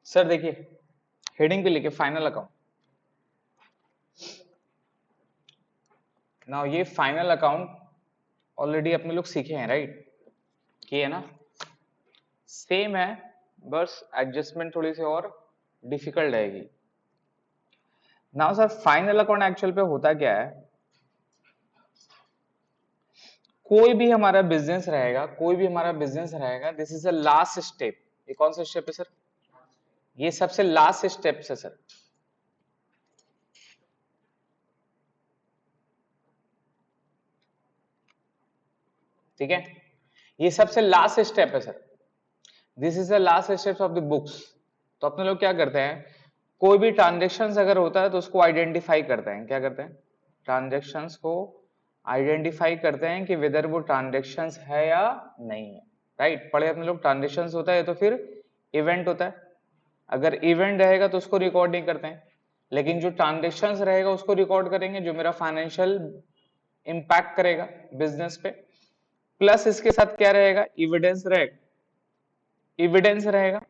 Sir देखिए heading पे लिखे फाइनल अकाउंट। नाउ ये फाइनल अकाउंट ऑलरेडी अपने लोग सीखे हैं, राइट? किए है ना? सेम है, बस एडजस्टमेंट थोड़ी सी और डिफिकल्ट रहेगी। Now sir final account actual पे होता क्या है, कोई भी हमारा बिजनेस रहेगा, this is the last step. ये कौन सा स्टेप है सर? ये सबसे लास्ट स्टेप है सर। ठीक है, ये सबसे लास्ट स्टेप है sir. This is the last steps of the books. तो अपने लोग क्या करते हैं, कोई भी ट्रांजेक्शन अगर होता है तो उसको आइडेंटिफाई करते हैं। क्या करते हैं? ट्रांजेक्शन्स को आइडेंटिफाई करते हैं कि वेदर वो ट्रांजेक्शन्स है या नहीं है, राइट? पढ़े अपने लोग, ट्रांजेक्शन्स होता है तो फिर इवेंट होता है। अगर इवेंट रहेगा तो उसको रिकॉर्ड नहीं करते हैं, लेकिन जो ट्रांजेक्शन्स रहेगा उसको रिकॉर्ड करेंगे, जो मेरा फाइनेंशियल इंपैक्ट करेगा बिजनेस पे। प्लस इसके साथ क्या रहेगा? एविडेंस रहेगा। एविडेंस रहेगा,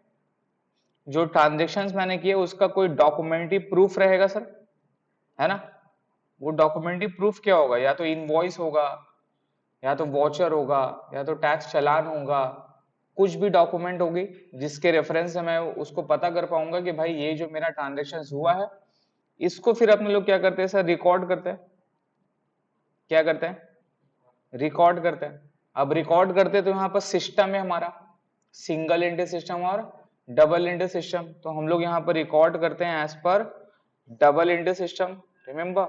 जो ट्रांजेक्शन्स मैंने किए उसका कोई डॉक्यूमेंट्री प्रूफ रहेगा सर, है ना? वो डॉक्यूमेंट्री प्रूफ क्या होगा? या तो इनवॉइस होगा, या तो वॉचर होगा, या तो टैक्स चालान होगा, कुछ भी डॉक्यूमेंट होगी जिसके रेफरेंस से मैं उसको पता कर पाऊंगा कि भाई ये जो मेरा ट्रांजेक्शन हुआ है। इसको फिर अपने लोग क्या करते हैं सर? रिकॉर्ड करते हैं। क्या करते हैं? रिकॉर्ड करते हैं। अब रिकॉर्ड करते तो यहाँ पर सिस्टम है हमारा, सिंगल एंट्री सिस्टम और डबल एंट्री सिस्टम। तो हम लोग यहाँ पर रिकॉर्ड करते हैं एज पर डबल एंट्री सिस्टम। रिमेंबर,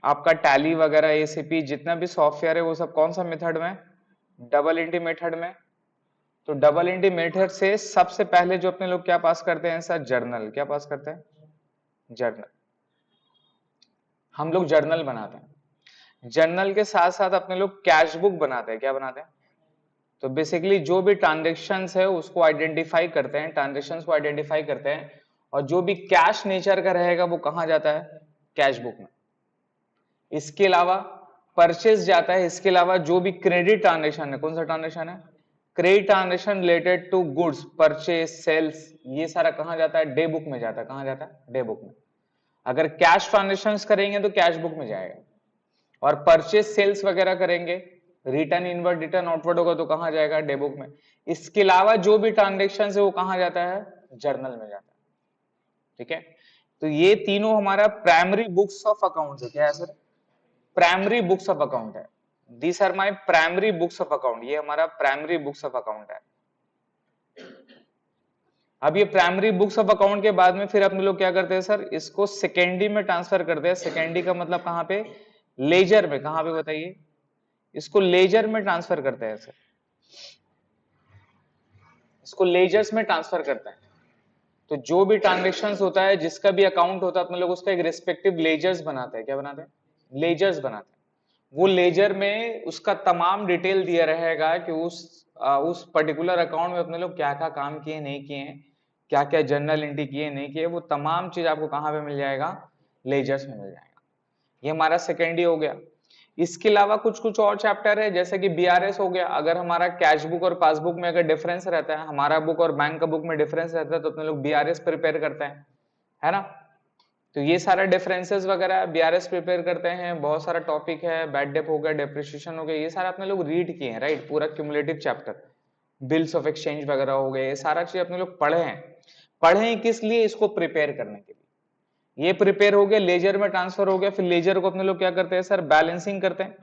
आपका टैली वगैरह एसीपी जितना भी सॉफ्टवेयर है वो सब कौन सा मेथड में? डबल एंट्री मेथड में। तो डबल एंट्री मेथड से सबसे पहले जो अपने लोग क्या पास करते हैं सर? जर्नल। क्या पास करते हैं? जर्नल। हम लोग जर्नल बनाते हैं। जर्नल के साथ साथ अपने लोग कैश बुक बनाते हैं। क्या बनाते हैं? तो बेसिकली जो भी ट्रांजेक्शन्स है उसको आइडेंटिफाई करते हैं, ट्रांजेक्शन्स को आइडेंटिफाई करते हैं, और जो भी कैश नेचर का रहेगा वो कहां जाता है? कैश बुक में। इसके अलावा परचेज जाता है। इसके अलावा जो भी क्रेडिट ट्रांजेक्शन है, कौन सा ट्रांजेक्शन है? Credit transaction related to goods, purchase, sales, ये सारा कहां जाता है? डे बुक में जाता है। कहां जाता है? डे बुक में। अगर कैश ट्रांजेक्शन्स करेंगे तो कैश बुक में जाएगा, और परचेज सेल्स वगैरह करेंगे, रिटर्न इनवर्ड रिटर्न आउटवर्ड होगा तो कहां जाएगा? डे बुक में। इसके अलावा जो भी ट्रांजेक्शन है वो कहां जाता है? जर्नल में जाता है। ठीक है, तो ये तीनों हमारा प्राइमरी बुक्स ऑफ अकाउंट है। क्या है sir? Primary books of account है। These are my primary books of account. ये हमारा प्राइमरी बुक्स ऑफ अकाउंट है। अब ये प्राइमरी बुक्स ऑफ अकाउंट के बाद में फिर अपने लोग क्या करते हैं सर? इसको सेकेंडरी में ट्रांसफर करते हैं। सेकेंडरी का मतलब कहां पे? लेजर में। कहां पे बताइए? इसको लेजर में ट्रांसफर करते हैं सर। इसको लेजर्स में ट्रांसफर करते हैं। तो जो भी ट्रांजेक्शन्स होता है, जिसका भी अकाउंट होता है, अपने लोग उसका एक रिस्पेक्टिव लेजर्स बनाते हैं। क्या बनाते हैं? लेजर्स बनाते हैं। वो लेजर में उसका तमाम डिटेल दिया रहेगा कि उस पर्टिकुलर अकाउंट में अपने लोग क्या क्या काम किए, नहीं किए हैं, क्या क्या जर्नल एंट्री किए, नहीं किए, वो तमाम चीज आपको कहां पे मिल जाएगा? लेजर्स में मिल जाएगा। ये हमारा सेकेंडरी हो गया। इसके अलावा कुछ कुछ और चैप्टर है, जैसे कि बीआरएस हो गया। अगर हमारा कैश बुक और पासबुक में अगर डिफरेंस रहता है, हमारा बुक और बैंक का बुक में डिफरेंस रहता है, तो अपने लोग बीआरएस प्रिपेयर करते हैं, है ना? तो ये सारा डिफरेंसेस वगैरह बीआरएस प्रिपेयर करते हैं। बहुत सारा टॉपिक है, बैड डेप हो गया, डेप्रिसिएशन हो गया, ये सारा अपने लोग रीड किए हैं, राइट? पूरा cumulative chapter, bills of exchange वगैरह हो गए, ये सारा चीज अपने लोग पढ़े हैं। पढ़े हैं किस लिए? इसको प्रिपेयर करने के लिए। ये प्रिपेयर हो गया, लेजर में ट्रांसफर हो गया। फिर लेजर को अपने लोग क्या करते हैं सर? बैलेंसिंग करते हैं,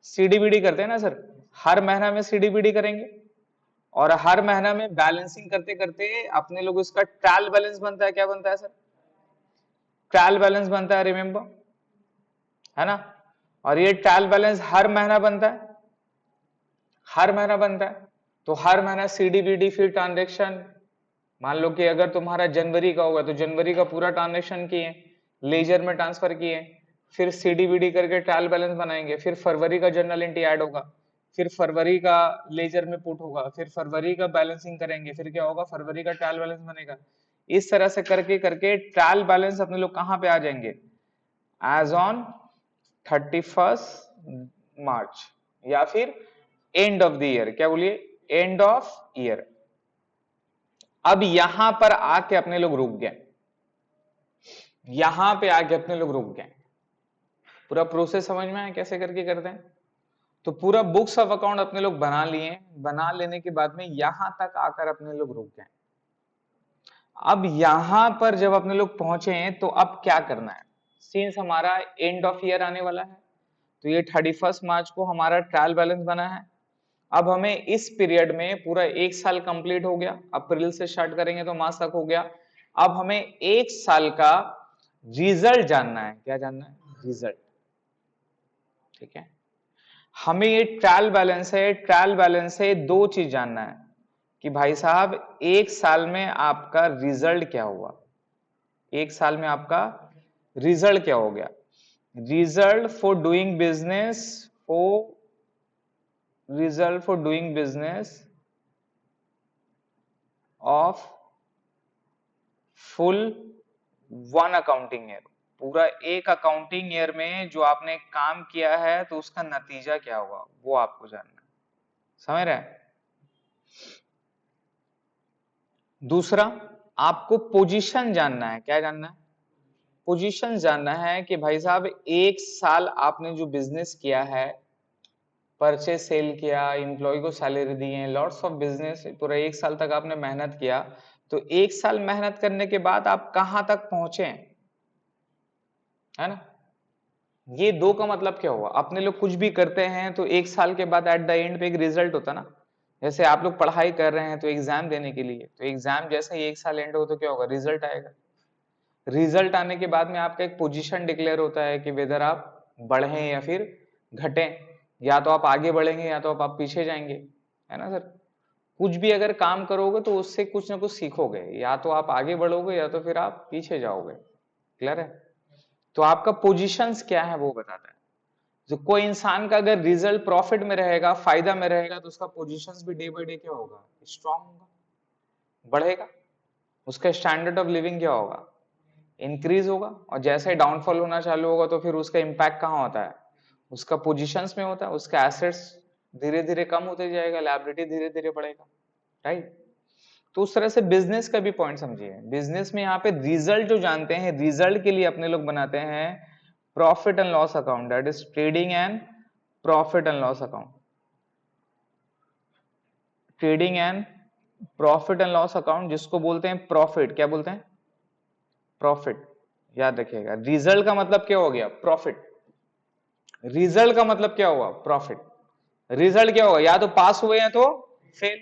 सीडीबीडी करते हैं ना सर। हर महीना में सीडीबीडी करेंगे, और हर महीना में बैलेंसिंग करते करते अपने लोग इसका ट्रायल बैलेंस बनता है। क्या बनता है सर? ट्रायल बैलेंस बनता है, रिमेंबर, है ना? और ये ट्रायल बैलेंस हर महीना बनता है, हर महीना बनता है। तो हर महीना सीडीबीडी, फिर ट्रांजेक्शन। मान लो कि अगर तुम्हारा जनवरी का होगा तो जनवरी का पूरा ट्रांजेक्शन किए, लेजर में ट्रांसफर किए, फिर सीडीबीडी करके ट्रायल बैलेंस बनाएंगे, फिर फरवरी का जर्नल एंट्री ऐड होगा, फिर फरवरी का लेजर में पुट होगा, फिर फरवरी का बैलेंसिंग करेंगे, फिर क्या होगा? फरवरी का ट्रायल बैलेंस बनेगा। इस तरह से करके करके ट्रायल बैलेंस अपने लोग कहां पे आ जाएंगे? एज ऑन 31 मार्च, या फिर एंड ऑफ द ईयर। क्या बोलिए? End of year. अब यहां पर आके अपने लोग रुक गए, यहां पे आके अपने लोग रुक गए। पूरा प्रोसेस समझ में आया कैसे करके करते हैं? तो पूरा बुक्स ऑफ अकाउंट अपने लोग बना लिए, बना लेने के बाद में यहां तक आकर अपने लोग रुक गए। अब यहां पर जब अपने लोग पहुंचे हैं तो अब क्या करना है? सिंस हमारा एंड ऑफ ईयर आने वाला है, तो ये 31 मार्च को हमारा ट्रायल बैलेंस बना है। अब हमें इस पीरियड में पूरा एक साल कंप्लीट हो गया, अप्रैल से स्टार्ट करेंगे तो मार्च तक हो गया। अब हमें एक साल का रिजल्ट जानना है। क्या जानना है? रिजल्ट। ठीक है, हमें ये ट्रायल बैलेंस है, ट्रायल बैलेंस से दो चीज जानना है कि भाई साहब एक साल में आपका रिजल्ट क्या हुआ, एक साल में आपका रिजल्ट क्या हो गया। Result for doing business, result for doing business of full one accounting year. पूरा एक अकाउंटिंग ईयर में जो आपने काम किया है तो उसका नतीजा क्या हुआ वो आपको जानना है। समझ रहे हैं? दूसरा, आपको पोजीशन जानना है। क्या जानना है? पोजीशन जानना है कि भाई साहब एक साल आपने जो बिजनेस किया है, परचेज सेल किया, एम्प्लॉय को सैलरी दी है, लॉट्स ऑफ बिजनेस, पूरा एक साल तक आपने मेहनत किया, तो एक साल मेहनत करने के बाद आप कहां तक पहुंचे, है ना? ये दो का मतलब क्या हुआ? अपने लोग कुछ भी करते हैं तो एक साल के बाद एट द एंड पे एक रिजल्ट होता ना। जैसे आप लोग पढ़ाई कर रहे हैं तो एग्जाम देने के लिए, तो एग्जाम जैसे ही एक साल एंड हो तो क्या होगा? रिजल्ट आएगा। रिजल्ट आने के बाद में आपका एक पोजीशन डिक्लेयर होता है कि वेदर आप बढ़े या फिर घटे, या तो आप आगे बढ़ेंगे या तो आप पीछे जाएंगे, है ना सर? कुछ भी अगर काम करोगे तो उससे कुछ ना कुछ सीखोगे, या तो आप आगे बढ़ोगे या तो फिर आप पीछे जाओगे। क्लियर है? तो आपका पोजीशंस क्या है वो बताता है। जो कोई इंसान का अगर रिजल्ट प्रॉफिट में रहेगा, फायदा में रहेगा, तो उसका पोजीशंस भी डे बाय डे क्या होगा? स्ट्रांग होगा, बढ़ेगा। उसका स्टैंडर्ड ऑफ लिविंग क्या होगा? इंक्रीज होगा। और जैसे ही डाउनफॉल होना चालू होगा तो फिर उसका इंपैक्ट कहाँ होता है? उसका पोजीशंस में होता है। उसका एसेट्स धीरे धीरे कम होते जाएगा, लायबिलिटी धीरे धीरे बढ़ेगा, राइट? तो उस तरह से बिजनेस का भी पॉइंट समझिए। बिजनेस में यहाँ पे रिजल्ट जो जानते हैं, रिजल्ट के लिए अपने लोग बनाते हैं profit and loss account, that is trading and profit and loss account. Trading and profit and loss account, जिसको बोलते हैं प्रॉफिट। क्या बोलते हैं? प्रॉफिट। याद रखिएगा, रिजल्ट का मतलब क्या हो गया? प्रॉफिट। रिजल्ट का मतलब क्या हुआ? प्रॉफिट। रिजल्ट क्या होगा? या तो पास हुए हैं तो फेल,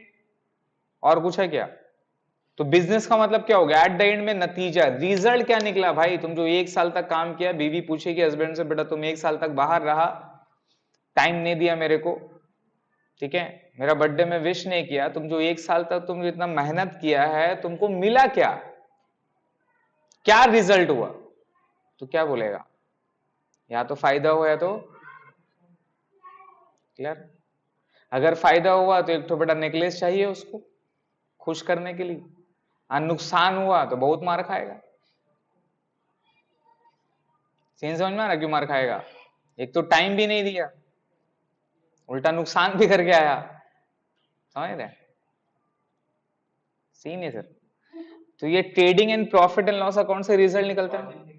और कुछ है क्या? तो बिजनेस का मतलब क्या हो गया? एट द एंड में नतीजा, रिजल्ट क्या निकला भाई? तुम जो एक साल तक काम किया, बीवी पूछेगी हस्बैंड से, बेटा तुम एक साल तक बाहर रहा, टाइम नहीं दिया मेरे को, ठीक है, मेरा बर्थडे में विश नहीं किया, तुम जो एक साल तक तुम इतना मेहनत किया है, तुमको मिला क्या? क्या रिजल्ट हुआ? तो क्या बोलेगा? या तो फायदा हुआ या तो, क्लियर? अगर फायदा हुआ तो एक तो बेटा नेकलेस चाहिए उसको खुश करने के लिए, और नुकसान हुआ तो बहुत मार खाएगा। सीन समझ में आ रहा? क्यों मार खाएगा? एक तो टाइम भी नहीं दिया, उल्टा नुकसान भी करके आया। समझ रहे? सीन है सर। तो ये trading and profit and loss account से रिजल्ट निकलता है।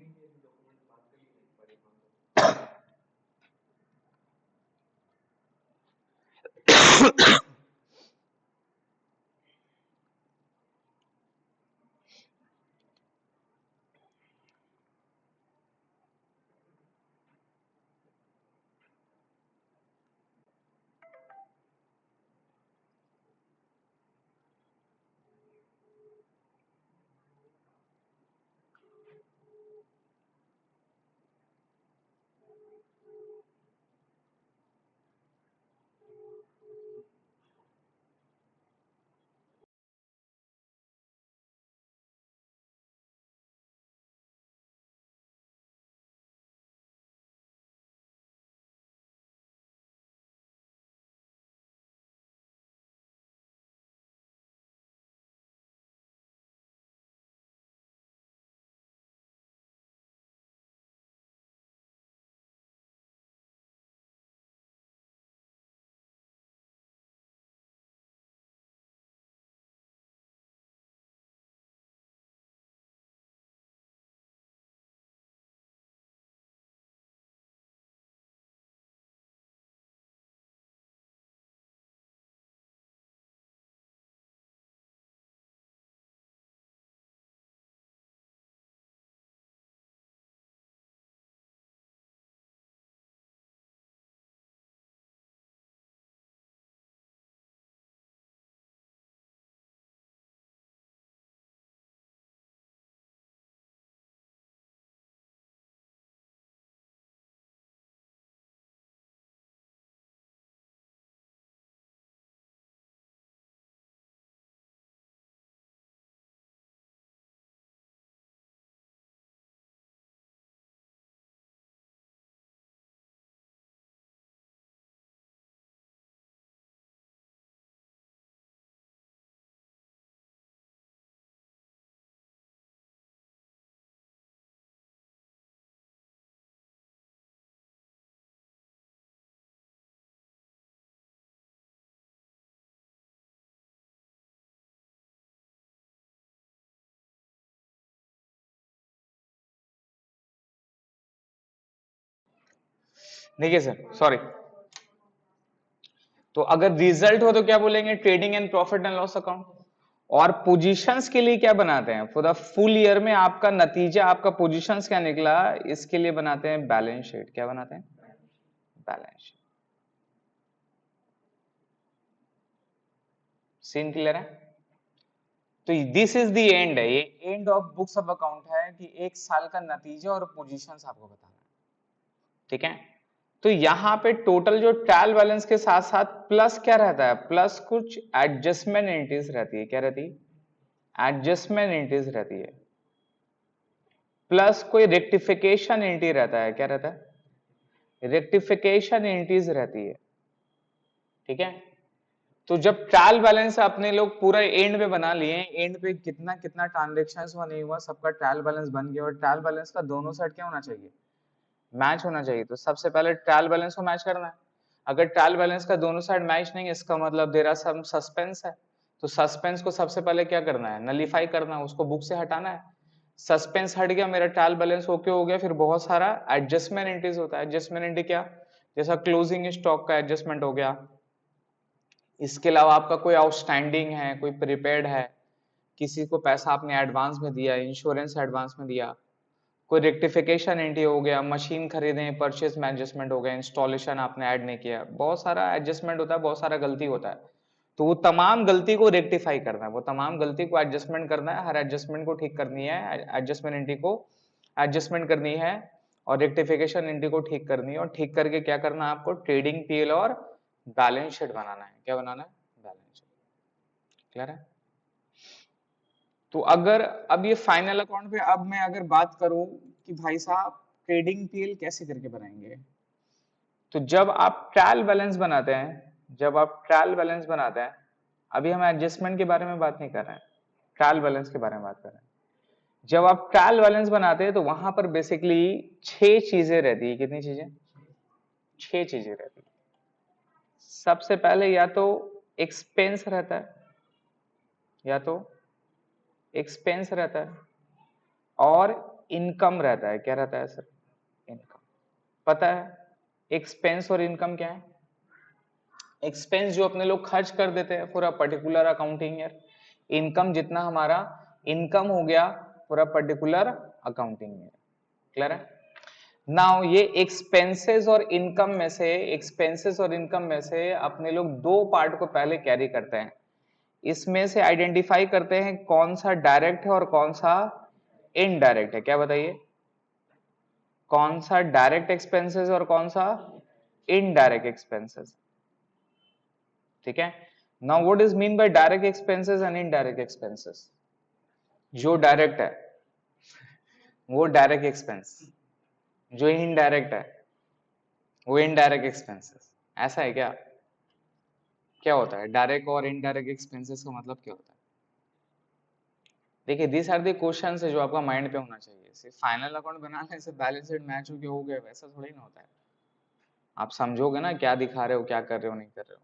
देखिए सर, सॉरी, तो अगर रिजल्ट हो तो क्या बोलेंगे, trading and profit and loss account. और पोजीशंस के लिए क्या बनाते हैं, फॉर द फुल ईयर में आपका नतीजा, आपका पोजीशंस क्या निकला, इसके लिए बनाते हैं बैलेंस शीट। क्या बनाते हैं, बैलेंस शीट। सीन क्लियर है? तो दिस इज द एंड है, ये end of books of account है कि एक साल का नतीजा और पोजीशंस आपको बताना है, ठीक है। तो यहां पे टोटल जो ट्रायल बैलेंस के साथ साथ प्लस क्या रहता है, प्लस कुछ एडजस्टमेंट एंट्रीज रहती है। क्या रहती है, एडजस्टमेंट एंट्रीज रहती है, प्लस कोई रेक्टिफिकेशन एंट्री रहता है। क्या रहता है, रेक्टिफिकेशन एंट्रीज रहती है, ठीक है। तो जब ट्रायल बैलेंस अपने लोग पूरा एंड में बना लिए, एंड पे कितना कितना ट्रांजेक्शन हुआ नहीं हुआ, सबका ट्रायल बैलेंस बन गया, और ट्रायल बैलेंस का दोनों साइड क्या होना चाहिए, मैच होना चाहिए। तो सबसे पहले ट्रायल बैलेंस को मैच करना है। अगर ट्रायल बैलेंस का दोनों साइड मैच नहीं है, इसका मतलब देयर आर सम सस्पेंस है। तो सस्पेंस को सबसे पहले क्या करना है, नलीफाई करना है, उसको बुक से हटाना है। सस्पेंस हट गया, मेरा ट्रायल बैलेंस ओके हो गया, फिर बहुत सारा एडजस्टमेंट एंट्रीज होता है। एडजस्टमेंट एंट्री क्या, जैसा क्लोजिंग स्टॉक का एडजस्टमेंट हो गया, इसके अलावा आपका कोई आउटस्टैंडिंग है, कोई प्रीपेड है, किसी को पैसा आपने एडवांस में दिया, इंश्योरेंस एडवांस में दिया, कोई रेक्टिफिकेशन एंट्री हो गया, मशीन खरीदे, परचेज में एडजस्टमेंट हो गया, इंस्टॉलेशन आपने ऐड नहीं किया, बहुत सारा एडजस्टमेंट होता है, बहुत सारा गलती होता है। तो वो तमाम गलती को रेक्टिफाई करना है, वो तमाम गलती को एडजस्टमेंट करना है, हर एडजस्टमेंट को ठीक करनी है, एडजस्टमेंट एंट्री को एडजस्टमेंट करनी है, और रेक्टिफिकेशन एंट्री को ठीक करनी है, और ठीक करके क्या करना है आपको, ट्रेडिंग पीएल और बैलेंस शीट बनाना है। क्या बनाना है, बैलेंस शीट। क्लियर है? तो अगर अब ये फाइनल अकाउंट पे अब मैं अगर बात करूं कि भाई साहब ट्रेडिंग पीएल कैसे करके बनाएंगे, तो जब आप ट्रायल बैलेंस बनाते हैं, जब आप ट्रायल बैलेंस बनाते हैं, अभी हम एडजस्टमेंट के बारे में बात नहीं कर रहे हैं, ट्रायल बैलेंस के बारे में बात कर रहे हैं। जब आप ट्रायल बैलेंस बनाते हैं तो वहां पर बेसिकली 6 चीजें रहती है। कितनी चीजें, 6 चीजें रहती है। सबसे पहले या तो एक्सपेंस रहता है, या तो एक्सपेंस रहता है, और इनकम रहता है। क्या रहता है सर, इनकम। पता है एक्सपेंस और इनकम क्या है? एक्सपेंस जो अपने लोग खर्च कर देते हैं for a particular accounting year, income जितना हमारा इनकम हो गया for a particular accounting year. Clear है? नाउ ये एक्सपेंसेस और इनकम में से, एक्सपेंसेस और इनकम में से अपने लोग दो पार्ट को पहले कैरी करते हैं। इसमें से आइडेंटिफाई करते हैं कौन सा डायरेक्ट है और कौन सा इनडायरेक्ट है। क्या बताइए, कौन सा डायरेक्ट एक्सपेंसेस और कौन सा इनडायरेक्ट एक्सपेंसेस, ठीक है। Now what is mean by direct expenses and indirect expenses? जो डायरेक्ट है वो डायरेक्ट एक्सपेंस, जो इनडायरेक्ट है वो इनडायरेक्ट एक्सपेंसेस। ऐसा है क्या? क्या होता है डायरेक्ट और इनडायरेक्ट एक्सपेंसेस का मतलब क्या होता है? देखिए दिस आर द क्वेश्चंस है जो आपका माइंड पे होना चाहिए। सिर्फ फाइनल अकाउंट बनाने से बैलेंस शीट मैच हो गया वैसा थोड़ी ना होता है। आप समझोगे ना क्या दिखा रहे हो, क्या कर रहे हो, नहीं कर रहे हो।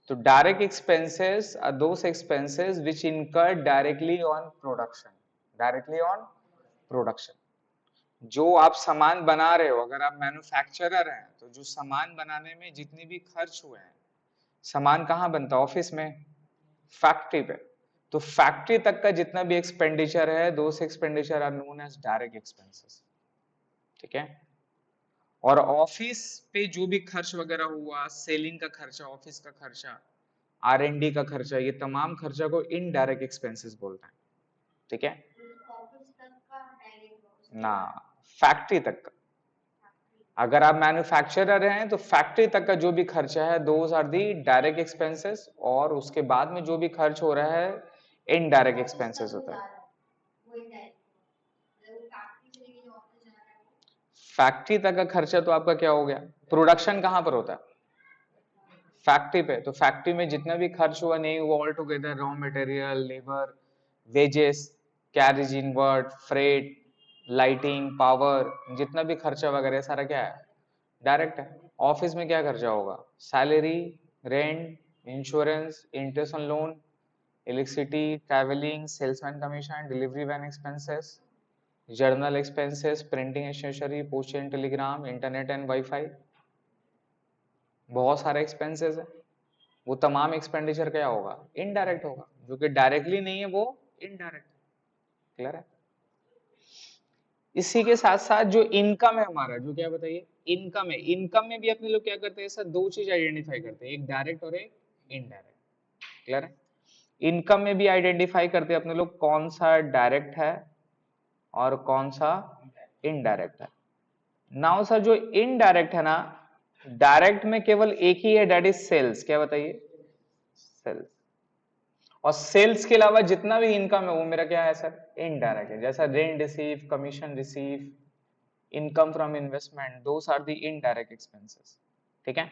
तो direct expenses are those expenses which incur directly on production, directly on production. जो आप सामान बना रहे हो, अगर आप मैन्युफैक्चरर हैं तो जो सामान बनाने में जितनी भी खर्च हुए हैं, सामान कहाँ बनता है, ऑफिस में, फैक्ट्री पे। तो फैक्ट्री तक का जितना भी एक्सपेंडिचर है, those expenditure are known as direct expenses, ठीक है। और ऑफिस पे जो भी खर्च वगैरह हुआ, सेलिंग का खर्चा, ऑफिस का खर्चा, R&D का खर्चा, ये तमाम खर्चा को इनडायरेक्ट एक्सपेंसेस बोलते हैं, ठीक है ना। फैक्ट्री तक का, अगर आप मैन्युफैक्चरर हैं तो फैक्ट्री तक का जो भी खर्चा है those are the direct expenses, और उसके बाद में जो भी खर्च हो रहा है इनडायरेक्ट एक्सपेंसेस होता है। फैक्ट्री तक का खर्चा तो आपका क्या हो गया, प्रोडक्शन कहां पर होता है, फैक्ट्री पे। तो फैक्ट्री में जितना भी खर्च हुआ नहीं हुआ, all together raw material, labour, wages, carriage inward, freight, lighting, power, जितना भी खर्चा वगैरह सारा क्या है, डायरेक्ट है। ऑफिस में क्या खर्चा होगा, salary, rent, insurance, interest on loan, electricity, travelling, salesman commission, delivery van expenses, journal expenses, printing stationery, post and telegram, internet and wifi, बहुत सारे एक्सपेंसेस है, वो तमाम एक्सपेंडिचर क्या होगा, इनडायरेक्ट होगा, जो कि डायरेक्टली नहीं है वो इनडायरेक्ट। क्लियर है। इसी के साथ साथ जो इनकम है हमारा, जो क्या बताइए, इनकम है, इनकम में भी अपने लोग क्या करते हैं सर, दो चीज आइडेंटिफाई करते हैं, एक डायरेक्ट और एक इनडायरेक्ट। क्लियर है। इनकम में भी आइडेंटिफाई करते हैं अपने लोग कौन सा डायरेक्ट है और कौन सा इनडायरेक्ट है। नाउ सर जो इनडायरेक्ट है ना, डायरेक्ट में केवल एक ही है, दैट इज सेल्स। क्या बताइए, सेल्स। और सेल्स के अलावा जितना भी इनकम है वो मेरा क्या है सर, इनडायरेक्ट है, जैसा rent receive, commission receive, income from investment, those are the indirect expenses. ठीक है।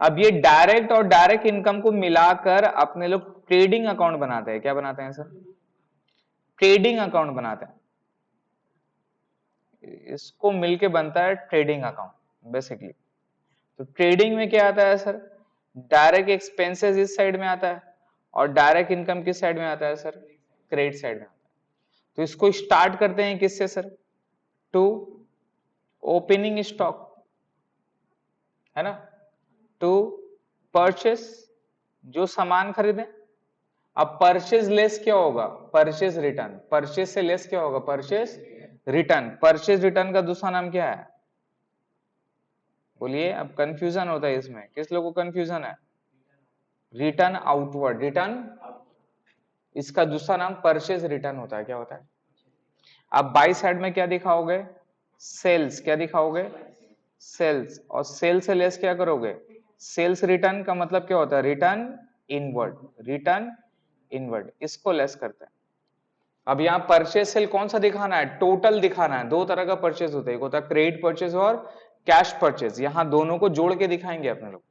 अब ये डायरेक्ट और डायरेक्ट इनकम को मिलाकर अपने लोग ट्रेडिंग अकाउंट बनाते हैं। क्या बनाते हैं सर, ट्रेडिंग अकाउंट बनाते हैं। इसको मिलके बनता है ट्रेडिंग अकाउंट बेसिकली। तो ट्रेडिंग में क्या आता है सर, डायरेक्ट एक्सपेंसेस इस साइड में आता है और डायरेक्ट इनकम किस साइड में आता है सर, क्रेडिट साइड में आता है। तो इसको स्टार्ट करते हैं किससे सर, टू ओपनिंग स्टॉक, है ना, टू परचेस, जो सामान खरीदें। अब परचेज लेस क्या होगा, परचेज रिटर्न, परचेज से लेस क्या होगा, परचेज रिटर्न। परचेज रिटर्न का दूसरा नाम क्या है, बोलिए। अब कंफ्यूजन होता है इसमें, किस लोगों को कंफ्यूजन है, रिटर्न आउटवर्ड, रिटर्न, इसका दूसरा नाम परचेज रिटर्न होता है। क्या होता है, आप बाई साइड में क्या दिखाओगे, सेल्स, क्या दिखाओगे, सेल्स, और सेल्स से लेस क्या करोगे, सेल्स रिटर्न का मतलब क्या होता है, रिटर्न इनवर्ड, रिटर्न इनवर्ड, इसको लेस करते हैं। अब यहाँ परचेज सेल कौन सा दिखाना है, टोटल दिखाना है। दो तरह का परचेज होता है, एक होता है क्रेडिट परचेज और कैश परचेज, यहाँ दोनों को जोड़ के दिखाएंगे अपने लोग।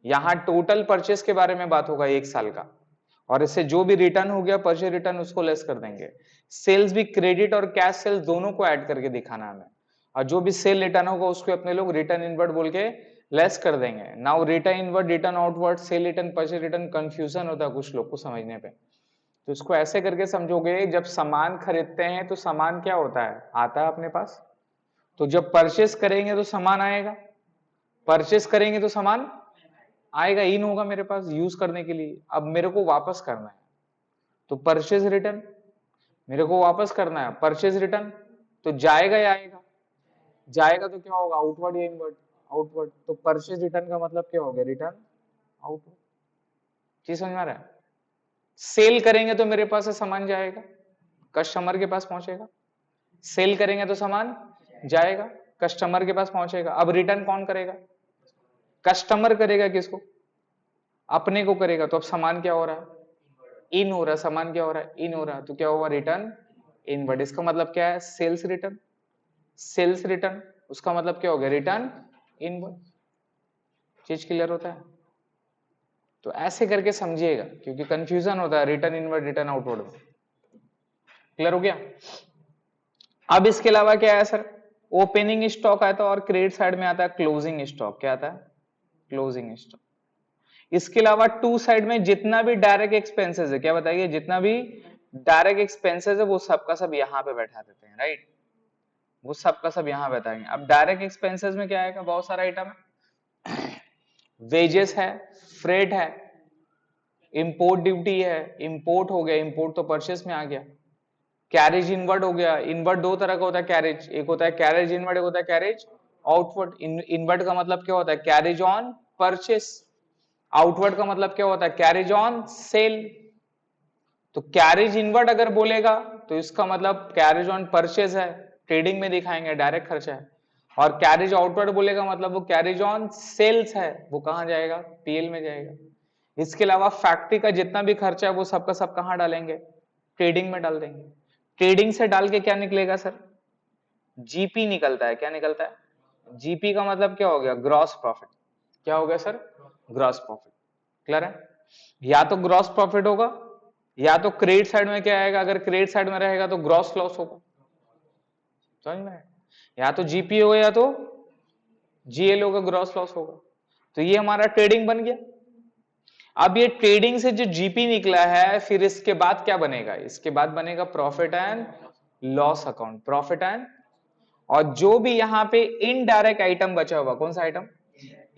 यहाँ टोटल परचेज के बारे में बात होगा एक साल का, और इससे जो भी रिटर्न हो गया परचेज रिटर्न उसको लेस कर देंगे। सेल्स भी क्रेडिट और कैश सेल्स दोनों को ऐड करके दिखाना हमें, और जो भी सेल रिटर्न होगा उसको अपने लोग रिटर्न इनवर्ड बोल के लेस कर देंगे। Now return inward, return outward, cell return, purchase return, confusion होता है कुछ लोग को समझने पे। तो इसको ऐसे करके समझोगे, जब सामान खरीदते हैं तो सामान क्या होता है, आता है अपने पास। तो जब परचेस करेंगे तो सामान आएगा, परचेस करेंगे तो सामान आएगा, इन होगा मेरे पास यूज करने के लिए। अब मेरे को वापस करना है तो परचेज रिटर्न, मेरे को वापस करना है परचेज रिटर्न, तो जाएगा या आएगा, जाएगा तो क्या होगा, आउटवर्ड या इनवर्ड, आउटवर्ड। तो परचेज रिटर्न का मतलब क्या हो गया, रिटर्न आउटवर्ड। चीज समझ में आ रहा है। सेल करेंगे तो मेरे पास से सामान जाएगा, कस्टमर के पास पहुंचेगा। सेल करेंगे तो सामान जाएगा, कस्टमर के पास पहुंचेगा। अब रिटर्न कौन करेगा, कस्टमर करेगा, किसको, अपने को करेगा। तो अब सामान क्या हो रहा है, इन हो रहा है, सामान क्या हो रहा है, इन हो रहा है। तो क्या हुआ, रिटर्न इनवर्ड। इसका मतलब क्या है, सेल्स रिटर्न, सेल्स रिटर्न, उसका मतलब क्या हो गया, रिटर्न इनवर्ड। चीज क्लियर होता है। तो ऐसे करके समझिएगा, क्योंकि कंफ्यूजन होता है रिटर्न इनवर्ड रिटर्न आउटवर्ड में। क्लियर हो गया। अब इसके अलावा क्या है सर, ओपनिंग स्टॉक आता है और क्रेडिट साइड में आता है क्लोजिंग स्टॉक। क्या आता है, क्लोजिंग स्टॉक। इसके अलावा टू साइड में जितना भी डायरेक्ट एक्सपेंसेस है, क्या बताइए, जितना भी डायरेक्ट एक्सपेंसेस है वो सबका सब यहाँ पे बैठा देते हैं, राइट, वो सबका सब यहाँ बैठाएंगे। अब डायरेक्ट एक्सपेंसेस में क्या आएगा, बहुत सारा आइटम है, वेजेस है, फ्रेट है, इंपोर्ट ड्यूटी है, इंपोर्ट हो गया, इंपोर्ट तो परचेस में आ गया। कैरेज इनवर्ड हो गया, इनवर्ड दो तरह का होता है कैरेज, एक होता है कैरेज इनवर्ड, एक होता है कैरेज आउटवर्ड। इनवर्ड का मतलब क्या होता है, कैरेज ऑन परचेस। आउटवर्ड का मतलब क्या होता है, कैरेज ऑन सेल। तो कैरेज इनवर्ड अगर बोलेगा तो इसका मतलब कैरेज ऑन परचेज है, ट्रेडिंग में दिखाएंगे डायरेक्ट खर्चा है। और कैरेज आउटवर्ड बोलेगा मतलब वो कैरेज ऑन सेल्स है, वो कहां जाएगा, पीएल में जाएगा। इसके अलावा फैक्ट्री का जितना भी खर्चा है वो सबका सब कहां डालेंगे, ट्रेडिंग में डाल देंगे। ट्रेडिंग से डाल के क्या निकलेगा सर, जीपी निकलता है। क्या निकलता है, जीपी का मतलब क्या हो गया, ग्रॉस प्रॉफिट। क्या हो गया सर, ग्रॉस प्रॉफिट। क्लियर है। या तो ग्रॉस प्रॉफिट होगा, या तो क्रेडिट साइड में क्या आएगा, अगर क्रेडिट साइड में रहेगा तो ग्रॉस लॉस होगा। समझ में, या तो जीपी होगा या तो जीएल होगा, ग्रॉस लॉस होगा। तो ये हमारा ट्रेडिंग बन गया। अब ये ट्रेडिंग से जो जीपी निकला है, फिर इसके बाद क्या बनेगा, इसके बाद बनेगा profit and loss account, profit and, और जो भी यहां पे इनडायरेक्ट आइटम बचा हुआ, कौन सा आइटम,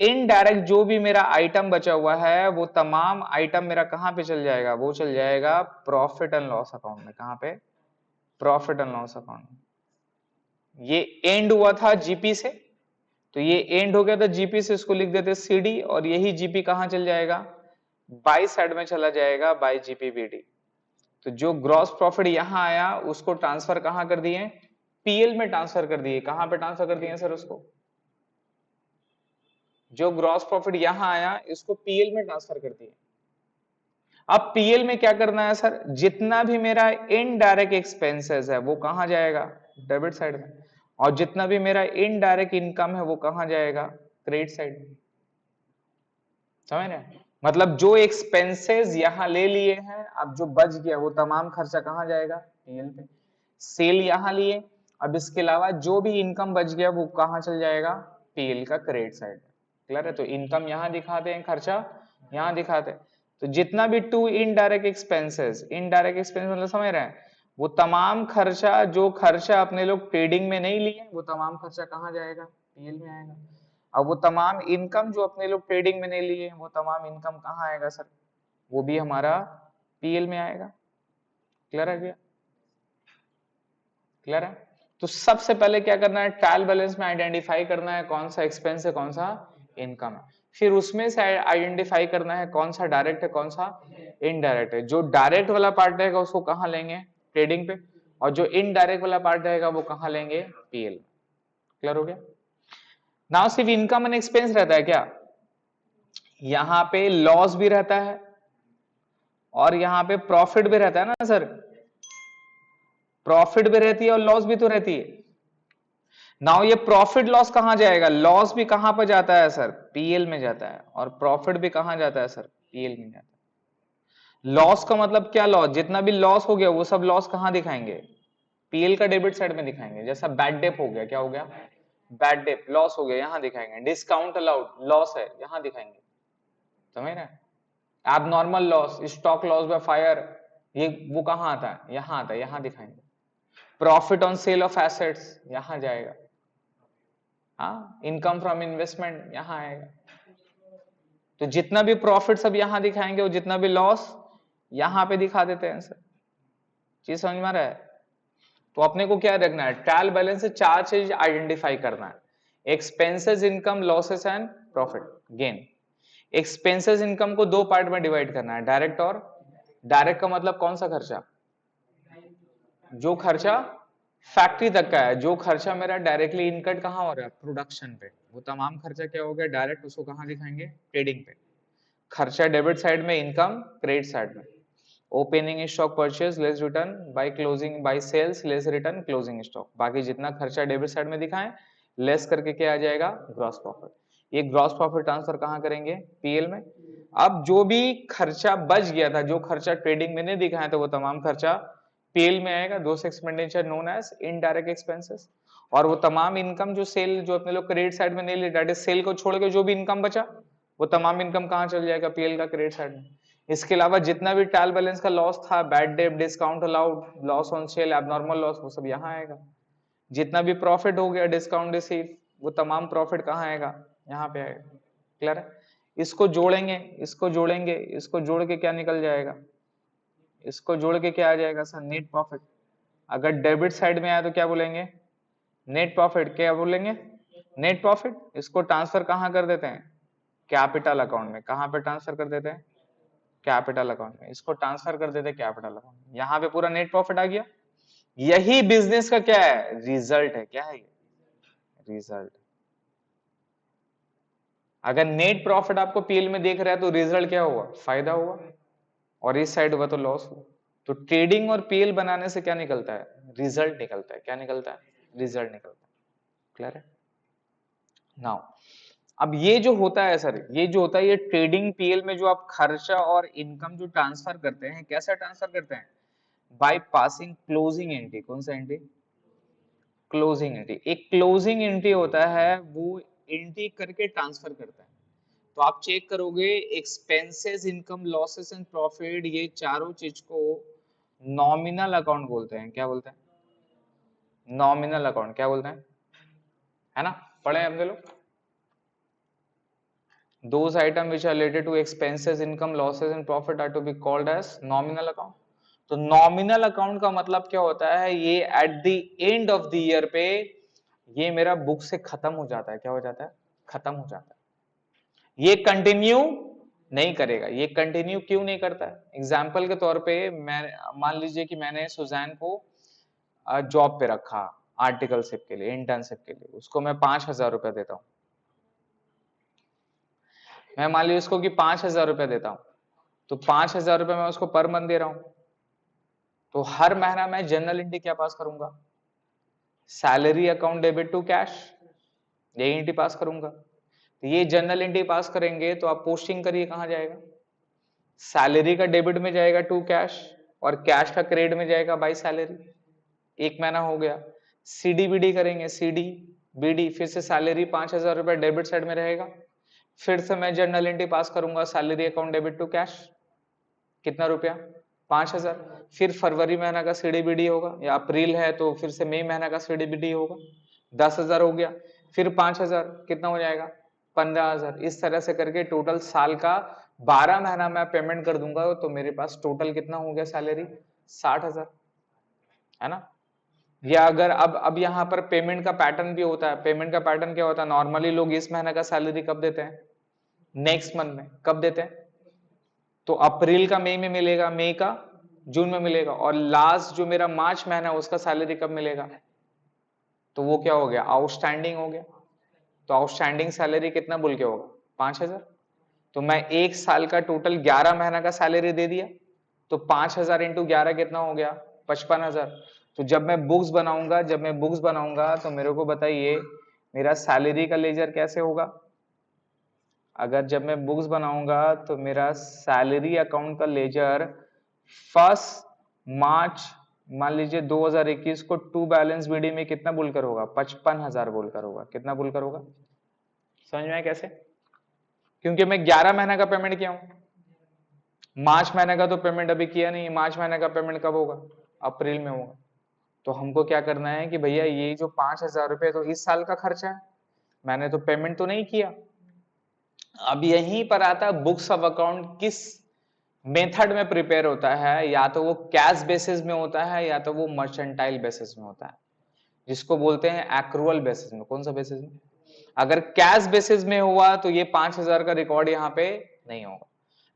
इनडायरेक्ट जो भी मेरा आइटम बचा हुआ है वो तमाम आइटम मेरा कहां पे चल जाएगा, वो चल जाएगा प्रॉफिट एंड लॉस अकाउंट में। कहां पे? प्रॉफिट एंड लॉस अकाउंट में। ये एंड हुआ था जीपी से, तो ये एंड हो गया था जीपी से, इसको लिख देते सीडी, और यही जीपी कहां चल जाएगा? बाई साइड में चला जाएगा, बाई जीपीबीडी। तो जो ग्रॉस प्रॉफिट यहां आया उसको ट्रांसफर कहां कर दिए? पीएल में ट्रांसफर कर दिए। कहां पे ट्रांसफर कर दिए सर उसको? जो ग्रॉस प्रॉफिट यहां आया इसको पीएल में ट्रांसफर कर दिए। अब पीएल में क्या करना है सर? जितना भी मेरा इनडायरेक्ट एक्सपेंसेस है वो कहां जाएगा? डेबिट साइड में। और जितना भी मेरा इनडायरेक्ट इनकम है वो कहां जाएगा? क्रेडिट साइड में। समझ रहे हैं? मतलब जो एक्सपेंसेस यहां ले लिए हैं, अब जो बच गया वो तमाम खर्चा कहां जाएगा? पीएल पे। सेल यहां लिए, अब इसके अलावा जो भी इनकम बच गया वो कहां चल जाएगा? पीएल का क्रेडिट साइड में। क्लियर है? तो इनकम यहां दिखाते हैं, खर्चा यहां दिखाते हैं। तो जितना भी to indirect expenses, indirect expense मतलब समझ रहे हैं, वो तमाम खर्चा, जो खर्चा अपने लोग ट्रेडिंग में नहीं लिए वो तमाम खर्चा कहां जाएगा? पीएल में आएगा। अब वो तमाम इनकम जो अपने लोग ट्रेडिंग में नहीं लिए वो तमाम इनकम कहाँ आएगा सर? वो भी हमारा पीएल में आएगा। क्लियर है भैया? क्लियर है? तो सबसे पहले क्या करना है? ट्रायल बैलेंस में आइडेंटिफाई करना है कौन सा एक्सपेंस है, कौन सा इनकम है। फिर उसमें से आइडेंटिफाई करना है कौन सा डायरेक्ट है, कौन सा इनडायरेक्ट है। जो डायरेक्ट वाला पार्ट रहेगा उसको कहाँ लेंगे? ट्रेडिंग पे। और जो इनडायरेक्ट वाला पार्ट रहेगा वो कहाँ लेंगे? पीएल। क्लियर हो गया? नाउ सिर्फ इनकम एंड एक्सपेंस रहता है क्या? यहां पे लॉस भी रहता है और यहां पे प्रॉफिट भी रहता है ना सर? प्रॉफिट भी रहती है और लॉस भी तो रहती है। नाउ ये प्रॉफिट लॉस कहां जाएगा? लॉस भी कहां पर जाता है सर? पीएल में जाता है। और प्रॉफिट भी कहां जाता है सर? पीएल में जाता है। लॉस का मतलब क्या? लॉस, जितना भी लॉस हो गया वो सब लॉस कहां दिखाएंगे? पीएल का डेबिट साइड में दिखाएंगे। जैसा बैड डेप हो गया, क्या हो गया? बैड डेप लॉस हो गया, यहां दिखाएंगे। डिस्काउंट अलाउड लॉस है, यहां दिखाएंगे। समझ रहे हैं? Abnormal loss, stock loss by fire, ये वो कहां आता है? यहां आता है, यहां दिखाएंगे। Profit on sale of assets यहां जाएगा। हाँ, इनकम फ्रॉम इन्वेस्टमेंट यहां आएगा। तो जितना भी प्रॉफिट सब यहां दिखाएंगे और जितना भी लॉस यहां पे दिखा देते हैं सर। चीज समझ में आ रहा है? तो अपने को क्या रखना है? ट्रायल बैलेंस से चार चीज आइडेंटिफाई करना है। Expenses, income, losses and profit gain. Expenses income को दो पार्ट में डिवाइड करना है, डायरेक्ट और डायरेक्ट का मतलब कौन सा खर्चा? जो खर्चा फैक्ट्री तक का है, जो खर्चा मेरा डायरेक्टली इनकट कहाँ हो रहा है? प्रोडक्शन पे। वो तमाम खर्चा क्या हो गया? डायरेक्ट। उसको कहाँ दिखाएंगे? ट्रेडिंग पे। खर्चा डेबिट साइड में, इनकम क्रेडिट साइड में। Opening stock purchase less return by closing, by sales less return closing stock. बाकी जितना खर्चा डेबिट साइड में दिखाएं लेस करके क्या आ जाएगा? Gross profit. ये ग्रॉस प्रॉफिट ट्रांसफर कहाँ करेंगे? पीएल में। अब जो भी खर्चा बच गया था, जो खर्चा ट्रेडिंग में नहीं दिखाया था, वो तमाम खर्चा पीएल में आएगा। Those expenditure known as indirect expenses. और वो तमाम इनकम जो सेल, जो अपने लोग क्रेडिट साइड में नहीं ले, दैट इज सेल को छोड़ के जो भी इनकम बचा वो तमाम इनकम कहाँ चल जाएगा? पीएल का क्रेडिट साइड में। इसके अलावा जितना भी ट्रायल बैलेंस का लॉस था, bad debt, discount allowed, loss on sale, abnormal loss, वो सब यहाँ आएगा। जितना भी प्रॉफिट हो गया, डिस्काउंट रिसीव, वो तमाम प्रॉफिट कहाँ आएगा? यहाँ पे आएगा। क्लियर है? इसको जोड़ेंगे, इसको जोड़ेंगे, इसको जोड़ के क्या निकल जाएगा? इसको जोड़ के क्या आ जाएगा सर? Net profit. अगर डेबिट साइड में आया तो क्या बोलेंगे? Net profit. क्या बोलेंगे? Net profit. इसको ट्रांसफर कहाँ कर देते हैं? कैपिटल अकाउंट में। कहाँ पे ट्रांसफर कर देते हैं? कैपिटल अकाउंट में। इसको ट्रांसफर कर देते हैं कैपिटल अकाउंट में। यहाँ पे पूरा नेट प्रॉफिट आ गया। यही बिजनेस का क्या है? रिजल्ट है। क्या है ये? रिजल्ट। अगर नेट प्रॉफिट आपको पीएल में देख रहा है तो रिजल्ट क्या हुआ? फायदा हुआ। और इस साइड हुआ तो लॉस हुआ। तो ट्रेडिंग और पीएल बनाने से क्या निकलता है? रिजल्ट निकलता है। क्या निकलता है? रिजल्ट निकलता है। क्लियर है? नाउ अब ये जो होता है सर, ये जो होता है, ये ट्रेडिंग पीएल में जो आप खर्चा और इनकम जो ट्रांसफर करते हैं, कैसे ट्रांसफर करते हैं? By passing closing entry. कौन सा एंट्री? Closing entry. एक क्लोजिंग एंट्री होता है, वो एंट्री करके ट्रांसफर करता है। तो आप चेक करोगे, expenses, income, losses and profit, ये चारों चीज को नॉमिनल अकाउंट बोलते हैं। क्या बोलते हैं? Nominal account. क्या बोलते हैं? है ना? पढ़े हमने लोग? those items which are related to expenses, income, losses and profit are to be called as nominal account. तो नॉमिनल अकाउंट का मतलब क्या होता है, ये at the end of the year पे ये मेरा बुक से खत्म हो जाता है। क्या हो जाता है? खत्म हो जाता है। ये कंटिन्यू नहीं करेगा। ये कंटिन्यू क्यों नहीं करता है? एग्जाम्पल के तौर पे मैं मान लीजिए कि मैंने सुजैन को जॉब पे रखा आर्टिकलशिप के लिए, इंटर्नशिप के लिए, उसको मैं 5,000 रुपए देता हूं। मैं मान लीजिए उसको कि 5,000 रुपए देता हूं, तो 5,000 रुपए मैं उसको पर मंथ दे रहा हूं। तो हर महीना मैं जर्नल एंट्री क्या पास करूंगा? Salary account debit to cash, यही एंट्री पास करूंगा। तो ये जर्नल एंट्री पास करेंगे तो आप पोस्टिंग करिए कहां जाएगा? सैलरी का डेबिट में जाएगा टू कैश और कैश का क्रेडिट में जाएगा बाय सैलरी। एक महीना हो गया। सीडीबीडी करेंगे, सीडी बीडी, फिर से सैलरी 5,000 रुपए डेबिट साइड में रहेगा। फिर से मैं जर्नल एंट्री पास करूंगा, salary account debit to cash, कितना रुपया? 5,000। फिर फरवरी महीना का सीडीबीडी होगा, या अप्रैल है तो फिर से मई महीना का सीडीबीडी होगा, 10,000 हो गया। फिर 5,000, कितना हो जाएगा? 15,000। इस तरह से करके टोटल साल का 12 महीना मैं पेमेंट कर दूंगा, तो मेरे पास टोटल कितना हो गया सैलरी? 60,000, है ना? या अगर अब यहाँ पर पेमेंट का पैटर्न भी होता है। पेमेंट का पैटर्न क्या होता है? नॉर्मली लोग इस महीने का सैलरी कब देते हैं? नेक्स्ट मंथ में। कब देते हैं? तो अप्रैल का मई में मिलेगा, मई का जून में मिलेगा, और लास्ट जो मेरा मार्च महीना है उसका सैलरी कब मिलेगा? तो वो क्या हो गया? आउटस्टैंडिंग हो गया। तो आउटस्टैंडिंग सैलरी कितना बोल के होगा? 5,000। तो मैं एक साल का टोटल 11 महीना का सैलरी दे दिया, तो 5,000 इंटू 11 कितना हो गया? 55,000। तो जब मैं बुक्स बनाऊंगा तो मेरे को बताइए मेरा सैलरी का लेजर कैसे होगा? अगर जब मैं बुक्स बनाऊंगा तो मेरा सैलरी अकाउंट का लेजर 1 मार्च मान लीजिए 2021 को टू बैलेंस बीडी में कितना बोलकर होगा? 55,000 बोलकर होगा। कितना बोलकर होगा? समझ में आया कैसे? क्योंकि मैं 11 महीने का पेमेंट किया हूं, मार्च महीने का तो पेमेंट अभी किया नहीं। मार्च महीने का पेमेंट कब होगा? अप्रैल में होगा। तो हमको क्या करना है कि भैया ये जो 5,000 रुपए तो इस साल का खर्चा है, मैंने तो पेमेंट तो नहीं किया। अब यहीं पर आता है बुक्स ऑफ अकाउंट किस मेथड में प्रिपेयर होता है, या तो वो कैश बेसिस में होता है या तो वो मर्चेंटाइल बेसिस में होता है, जिसको बोलते हैं एक्रूअल बेसिस में। कौन सा बेसिस में? अगर कैश बेसिस में हुआ तो ये 5,000 का रिकॉर्ड यहाँ पे नहीं होगा।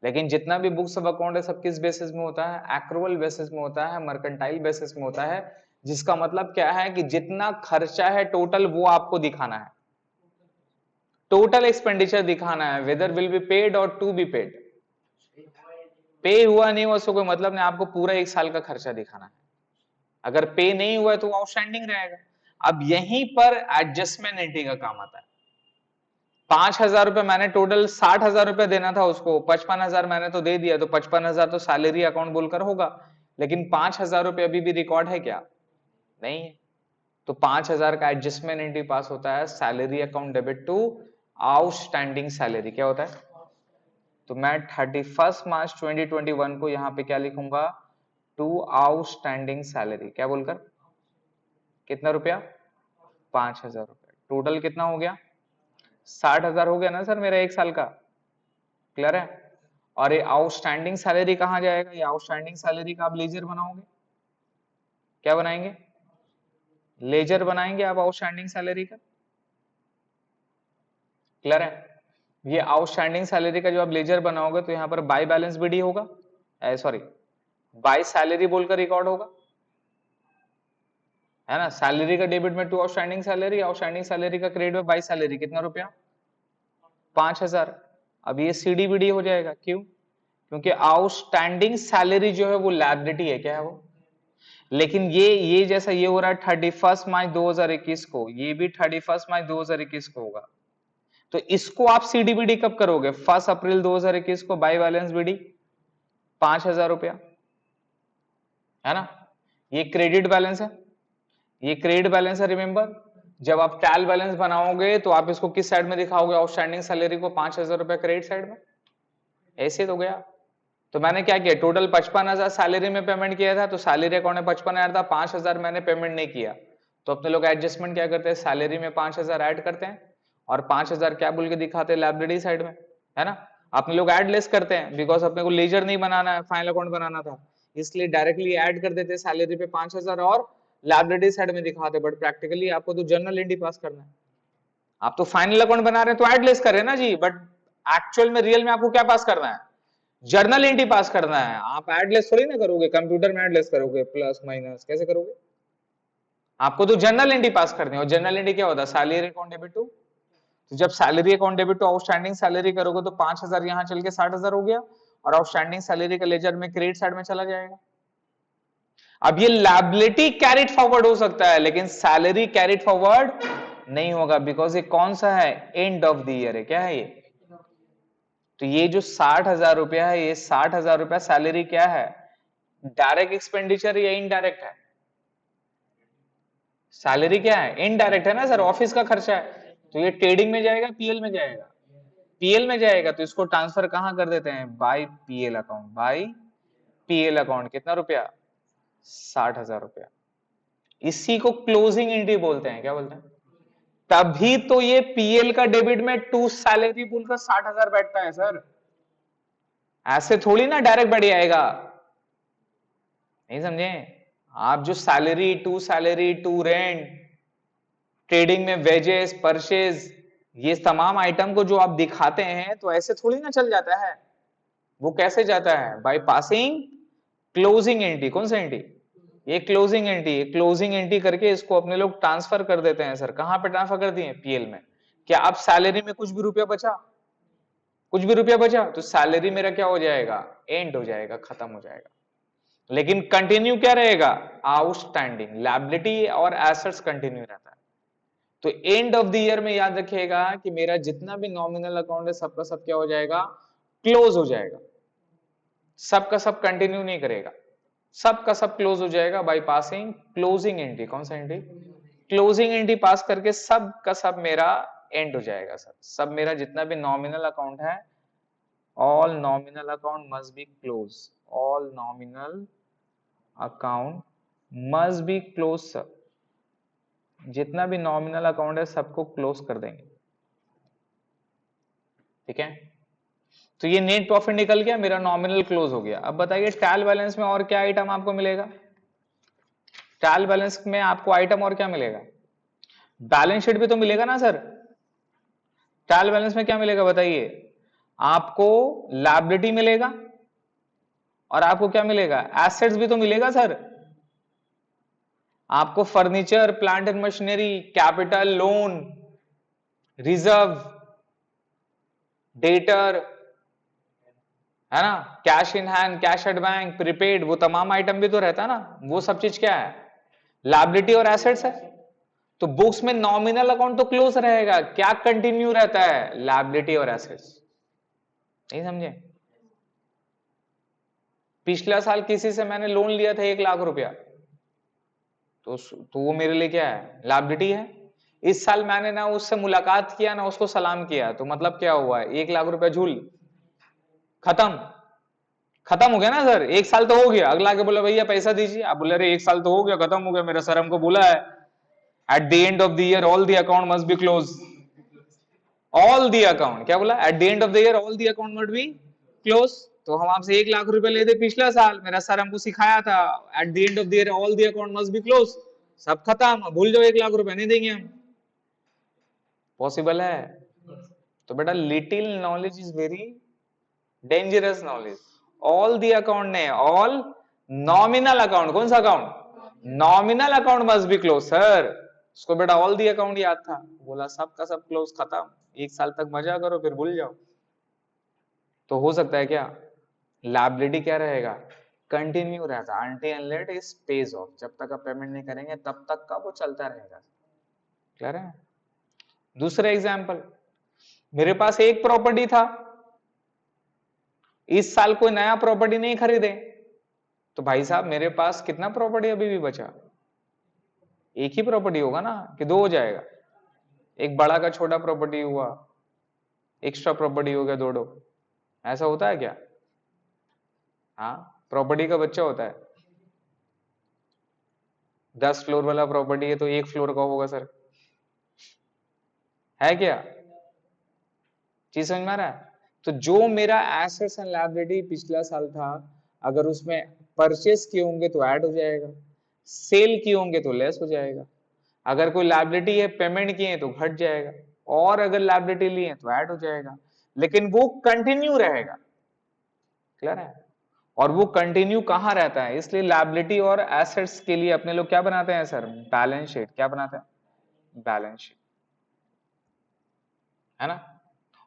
लेकिन जितना भी बुक्स ऑफ अकाउंट है सब किस बेसिस में होता है? एक्रूअल बेसिस में होता है, मर्केंटाइल बेसिस में होता है। जिसका मतलब क्या है कि जितना खर्चा है टोटल वो आपको दिखाना है, टोटल एक्सपेंडिचर दिखाना है, वेदर विल बी पेड और टू बी पेड। पे हुआ नहीं हुआ उसको कोई मतलब नहीं, आपको पूरा एक साल का खर्चा दिखाना है। अगर पे नहीं हुआ है तो आउटस्टैंडिंग रहेगा। अब यहीं पर एडजस्टमेंट एंट्री का काम आता है। 5,000 रुपए मैंने टोटल 60,000 रुपए देना था उसको, 55,000 मैंने तो दे दिया, तो 55,000 तो सैलरी अकाउंट बोलकर होगा। लेकिन 5,000 रुपए अभी भी रिकॉर्ड है क्या? नहीं है। तो 5,000 का एडजस्टमेंट एंट्री पास होता है, salary account debit to outstanding salary. क्या होता है? तो मैं 31 मार्च 2021 को यहाँ पे क्या लिखूंगा? To outstanding salary. क्या बोलकर? कितना रुपया? 5,000 रुपया। टोटल कितना हो गया? 60,000 हो गया ना सर मेरा एक साल का। क्लियर है? और ये आउटस्टैंडिंग सैलरी कहाँ जाएगा? ये आउटस्टैंडिंग सैलरी का आप लेजर बनाओगे। क्या बनाएंगे? लेजर बनाएंगे आप आउटस्टैंडिंग सैलरी का। क्लियर है? ये आउटस्टैंडिंग सैलरी का जो आप लेजर बनाओगे तो यहाँ पर बाय बैलेंस बीडी होगा, सॉरी बाय सैलरी बोलकर रिकॉर्ड होगा, है ना? सैलरी का डेबिट में to outstanding salary, outstanding salary का क्रेडिट में बाय सैलरी। कितना रुपया? 5,000। अब ये सीडीबीडी हो जाएगा। क्यों? क्योंकि आउटस्टैंडिंग सैलरी जो है वो लायबिलिटी है। क्या है वो? लेकिन ये जैसा ये हो रहा है 31 मार्च 2021 को, ये भी 31 मार्च 2021 को होगा। तो इसको आप सीडीबीडी कब करोगे? 1 अप्रैल 2021 को बाय बैलेंस बीडी 5,000 रुपया, है ना? ये क्रेडिट बैलेंस है, ये क्रेडिट बैलेंस है। रिमेंबर, जब आप ट्रायल बैलेंस बनाओगे तो आप इसको किस साइड में दिखाओगे? आउटस्टैंडिंग सैलरी को 5,000 रुपया क्रेडिट साइड में। ऐसे तो गया। तो मैंने क्या किया? टोटल 55,000 सैलरी में पेमेंट किया था, तो सैलरी अकाउंट में 55,000 था, 5,000 मैंने पेमेंट नहीं किया। तो अपने लोग एडजस्टमेंट क्या करते हैं? सैलरी में 5,000 ऐड करते हैं और 5,000 क्या बोल के दिखाते हैं? लायबिलिटी साइड में। है ना। अपने लोग ऐड लेस करते हैं बिकॉज अपने को लेजर नहीं बनाना है, फाइनल अकाउंट बनाना था, इसलिए डायरेक्टली ऐड कर देते सैलरी पे 5,000 और लायबिलिटी साइड में दिखाते। बट प्रैक्टिकली आपको तो जर्नल एंट्री पास करना है, आप तो फाइनल अकाउंट बना रहे हैं तो ऐड लेस कर रहे हैं ना जी, बट एक्चुअल में रियल में आपको क्या पास करना है, जर्नल एंट्री पास करना है। आप ऐड लेस थोड़ी ना करोगे, कंप्यूटर में ऐड लेस करोगे प्लस माइनस कैसे करोगे, आपको तो जर्नल एंट्री पास करनी है। और जर्नल एंट्री क्या होता है, सैलरी अकाउंट डेबिट टू, तो जब salary account debit to outstanding salary करोगे तो 5,000 यहां चल के 60,000 हो गया और आउटस्टैंडिंग सैलरी का लेजर में क्रेडिट साइड में चला जाएगा। अब ये लायबिलिटी कैरिड फॉरवर्ड हो सकता है लेकिन सैलरी कैरिड फॉरवर्ड नहीं होगा बिकॉज ये कौन सा है, एंड ऑफ द ईयर है। क्या है ये, तो ये जो 60,000 रुपया है, ये 60,000 रुपया सैलरी क्या है, डायरेक्ट एक्सपेंडिचर या इनडायरेक्ट है, सैलरी क्या है, इनडायरेक्ट है ना सर, ऑफिस का खर्चा है। तो ये ट्रेडिंग में जाएगा, पीएल में जाएगा, पीएल में जाएगा, तो इसको ट्रांसफर कहां कर देते हैं, by PL account, by PL account. कितना रुपया, 60,000 रुपया। इसी को क्लोजिंग एंट्री बोलते हैं। क्या बोलते हैं, तभी तो ये पीएल का डेबिट में टू सैलरी बोलकर 60,000 बैठता है सर, ऐसे थोड़ी ना डायरेक्ट बढ़ जाएगा, नहीं समझे आप। जो सैलरी टू रेंट, ट्रेडिंग में वेजेस परचेज, ये तमाम आइटम को जो आप दिखाते हैं तो ऐसे थोड़ी ना चल जाता है, वो कैसे जाता है, बाय पासिंग क्लोजिंग एंट्री। कौन सा एंट्री, ये क्लोजिंग एंट्री, क्लोजिंग एंट्री करके इसको अपने लोग ट्रांसफर कर देते हैं सर। कहां पे ट्रांसफर कर दिए, पीएल में। क्या अब सैलरी में कुछ भी रुपया बचा, कुछ भी रुपया बचा तो सैलरी मेरा क्या हो जाएगा, एंड हो जाएगा, खत्म हो जाएगा। लेकिन कंटिन्यू क्या रहेगा, आउटस्टैंडिंग लायबिलिटी और एसेट्स कंटिन्यू रहता है। तो एंड ऑफ द ईयर में याद रखिएगा कि मेरा जितना भी नॉमिनल अकाउंट है सबका सब क्या हो जाएगा, क्लोज हो जाएगा, सबका सब कंटिन्यू नहीं करेगा, सबका सब क्लोज हो जाएगा बाय पासिंग क्लोजिंग एंट्री। कौन सा एंट्री, क्लोजिंग एंट्री पास करके सब का सब मेरा एंड हो जाएगा सर। सब मेरा जितना भी नॉमिनल अकाउंट है, all nominal account must be close, all nominal account must be close sir. जितना भी नॉमिनल अकाउंट है सबको क्लोज कर देंगे, ठीक है। तो ये नेट प्रॉफिट निकल गया, मेरा नॉमिनल क्लोज हो गया। अब बताइए ट्रायल बैलेंस में और क्या आइटम आपको मिलेगा, ट्रायल बैलेंस में आपको आइटम और क्या मिलेगा, बैलेंस शीट भी तो मिलेगा ना सर। ट्रायल बैलेंस में क्या मिलेगा बताइए, आपको लायबिलिटी मिलेगा और आपको क्या मिलेगा, एसेट्स भी तो मिलेगा सर। आपको furniture, plant and machinery, capital, loan, reserve, debtor, है ना, cash in hand, cash at bank, prepaid, वो तमाम आइटम भी तो रहता है ना। वो सब चीज क्या है, लायबिलिटी और एसेट्स है। तो बुक्स में नॉमिनल अकाउंट तो क्लोज रहेगा, क्या कंटिन्यू रहता है, लायबिलिटी और एसेट्स। नहीं समझे, पिछला साल किसी से मैंने लोन लिया था 1 लाख रुपया, तो वो मेरे लिए क्या है, लायबिलिटी है। इस साल मैंने ना उससे मुलाकात किया ना उसको सलाम किया, तो मतलब क्या हुआ है, 1 लाख रुपया झूल, खत्म, खत्म हो गया ना सर। 1 साल तो हो गया, अगला के बोला भैया पैसा दीजिए, आप बोले अरे 1 साल तो हो गया, खत्म हो गया, मेरा सर हमको बोला है at the end of the year all the account must be close, all the account, क्या बोला, at the end of the year all the account must be close. तो हम आपसे 1 लाख रुपए लेते पिछला साल, मेरा सर हमको सिखाया था at the end of the year all the account must be close, सब खत्म, भूल जाओ, 1 लाख रुपए नहीं देंगे हम। पॉसिबल है। तो बेटा little knowledge is very dangerous knowledge. All the account ने, ऑल नॉमिनल अकाउंट, कौन सा account, nominal account must be close sir. उसको बेटा ऑल दी अकाउंट याद था, बोला सब का सब क्लोज, खत्म, 1 साल तक मजा करो फिर भूल जाओ। तो हो सकता है क्या, लायबिलिटी क्या रहेगा, कंटिन्यू रहता, until unless it pays of, जब तक आप पेमेंट नहीं करेंगे तब तक का वो चलता रहेगा। क्लियर है। दूसरा एग्जांपल, मेरे पास एक प्रॉपर्टी था, इस साल कोई नया प्रॉपर्टी नहीं खरीदे, तो भाई साहब मेरे पास कितना प्रॉपर्टी अभी भी बचा, एक ही प्रॉपर्टी होगा ना कि दो हो जाएगा, एक बड़ा का छोटा प्रॉपर्टी हुआ, एक्स्ट्रा प्रॉपर्टी हो गया दो, ऐसा होता है क्या, हाँ प्रॉपर्टी का बच्चा होता है। 10 फ्लोर वाला प्रॉपर्टी है तो 1 फ्लोर का होगा सर, है क्या, चीज समझ में आ रहा है। तो जो मेरा एसेट्स एंड लायबिलिटी पिछला साल था, अगर उसमें परचेस किए होंगे तो ऐड हो जाएगा, सेल किए होंगे तो लेस हो जाएगा, अगर कोई लायबिलिटी है पेमेंट किए तो घट जाएगा, और अगर लायबिलिटी लिए तो ऐड हो जाएगा, लेकिन वो कंटिन्यू रहेगा। क्लियर है? और वो कंटिन्यू कहां रहता है, इसलिए लायबिलिटी और एसेट्स के लिए अपने लोग क्या बनाते हैं सर, बैलेंस शीट। क्या बनाते हैं? बैलेंस शीट, है ना।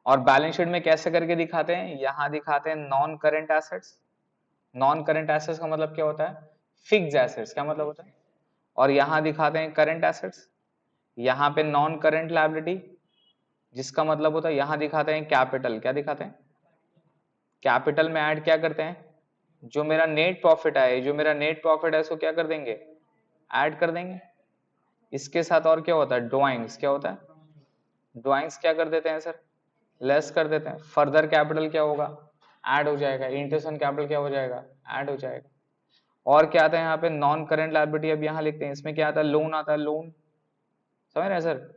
और बैलेंस शीट में कैसे करके दिखाते हैं, यहां दिखाते हैं non current assets. Non current assets का मतलब क्या होता है, फिक्स एसेट्स। क्या मतलब होता है? और यहां दिखाते हैं करंट एसेट्स, यहां पे नॉन करेंट लायबिलिटी, जिसका मतलब होता है यहां दिखाते हैं कैपिटल। क्या दिखाते हैं? कैपिटल में ऐड क्या करते हैं, जो मेरा नेट प्रॉफिट है, जो मेरा नेट प्रॉफिट है उसको क्या कर देंगे, ऐड कर देंगे। इसके साथ और क्या होता है, ड्रॉइंग्स। क्या होता है? ड्रॉइंग्स क्या कर देते हैं सर, लेस कर देते हैं। फर्दर कैपिटल क्या होगा, ऐड हो जाएगा। इंटरेस्ट ऑन कैपिटल क्या हो जाएगा, ऐड हो जाएगा। और क्या आता है यहाँ पे, नॉन करेंट लायबिलिटी। अब यहाँ लिखते हैं, इसमें क्या आता है, लोन आता है। लोन समझ रहे हैं सर?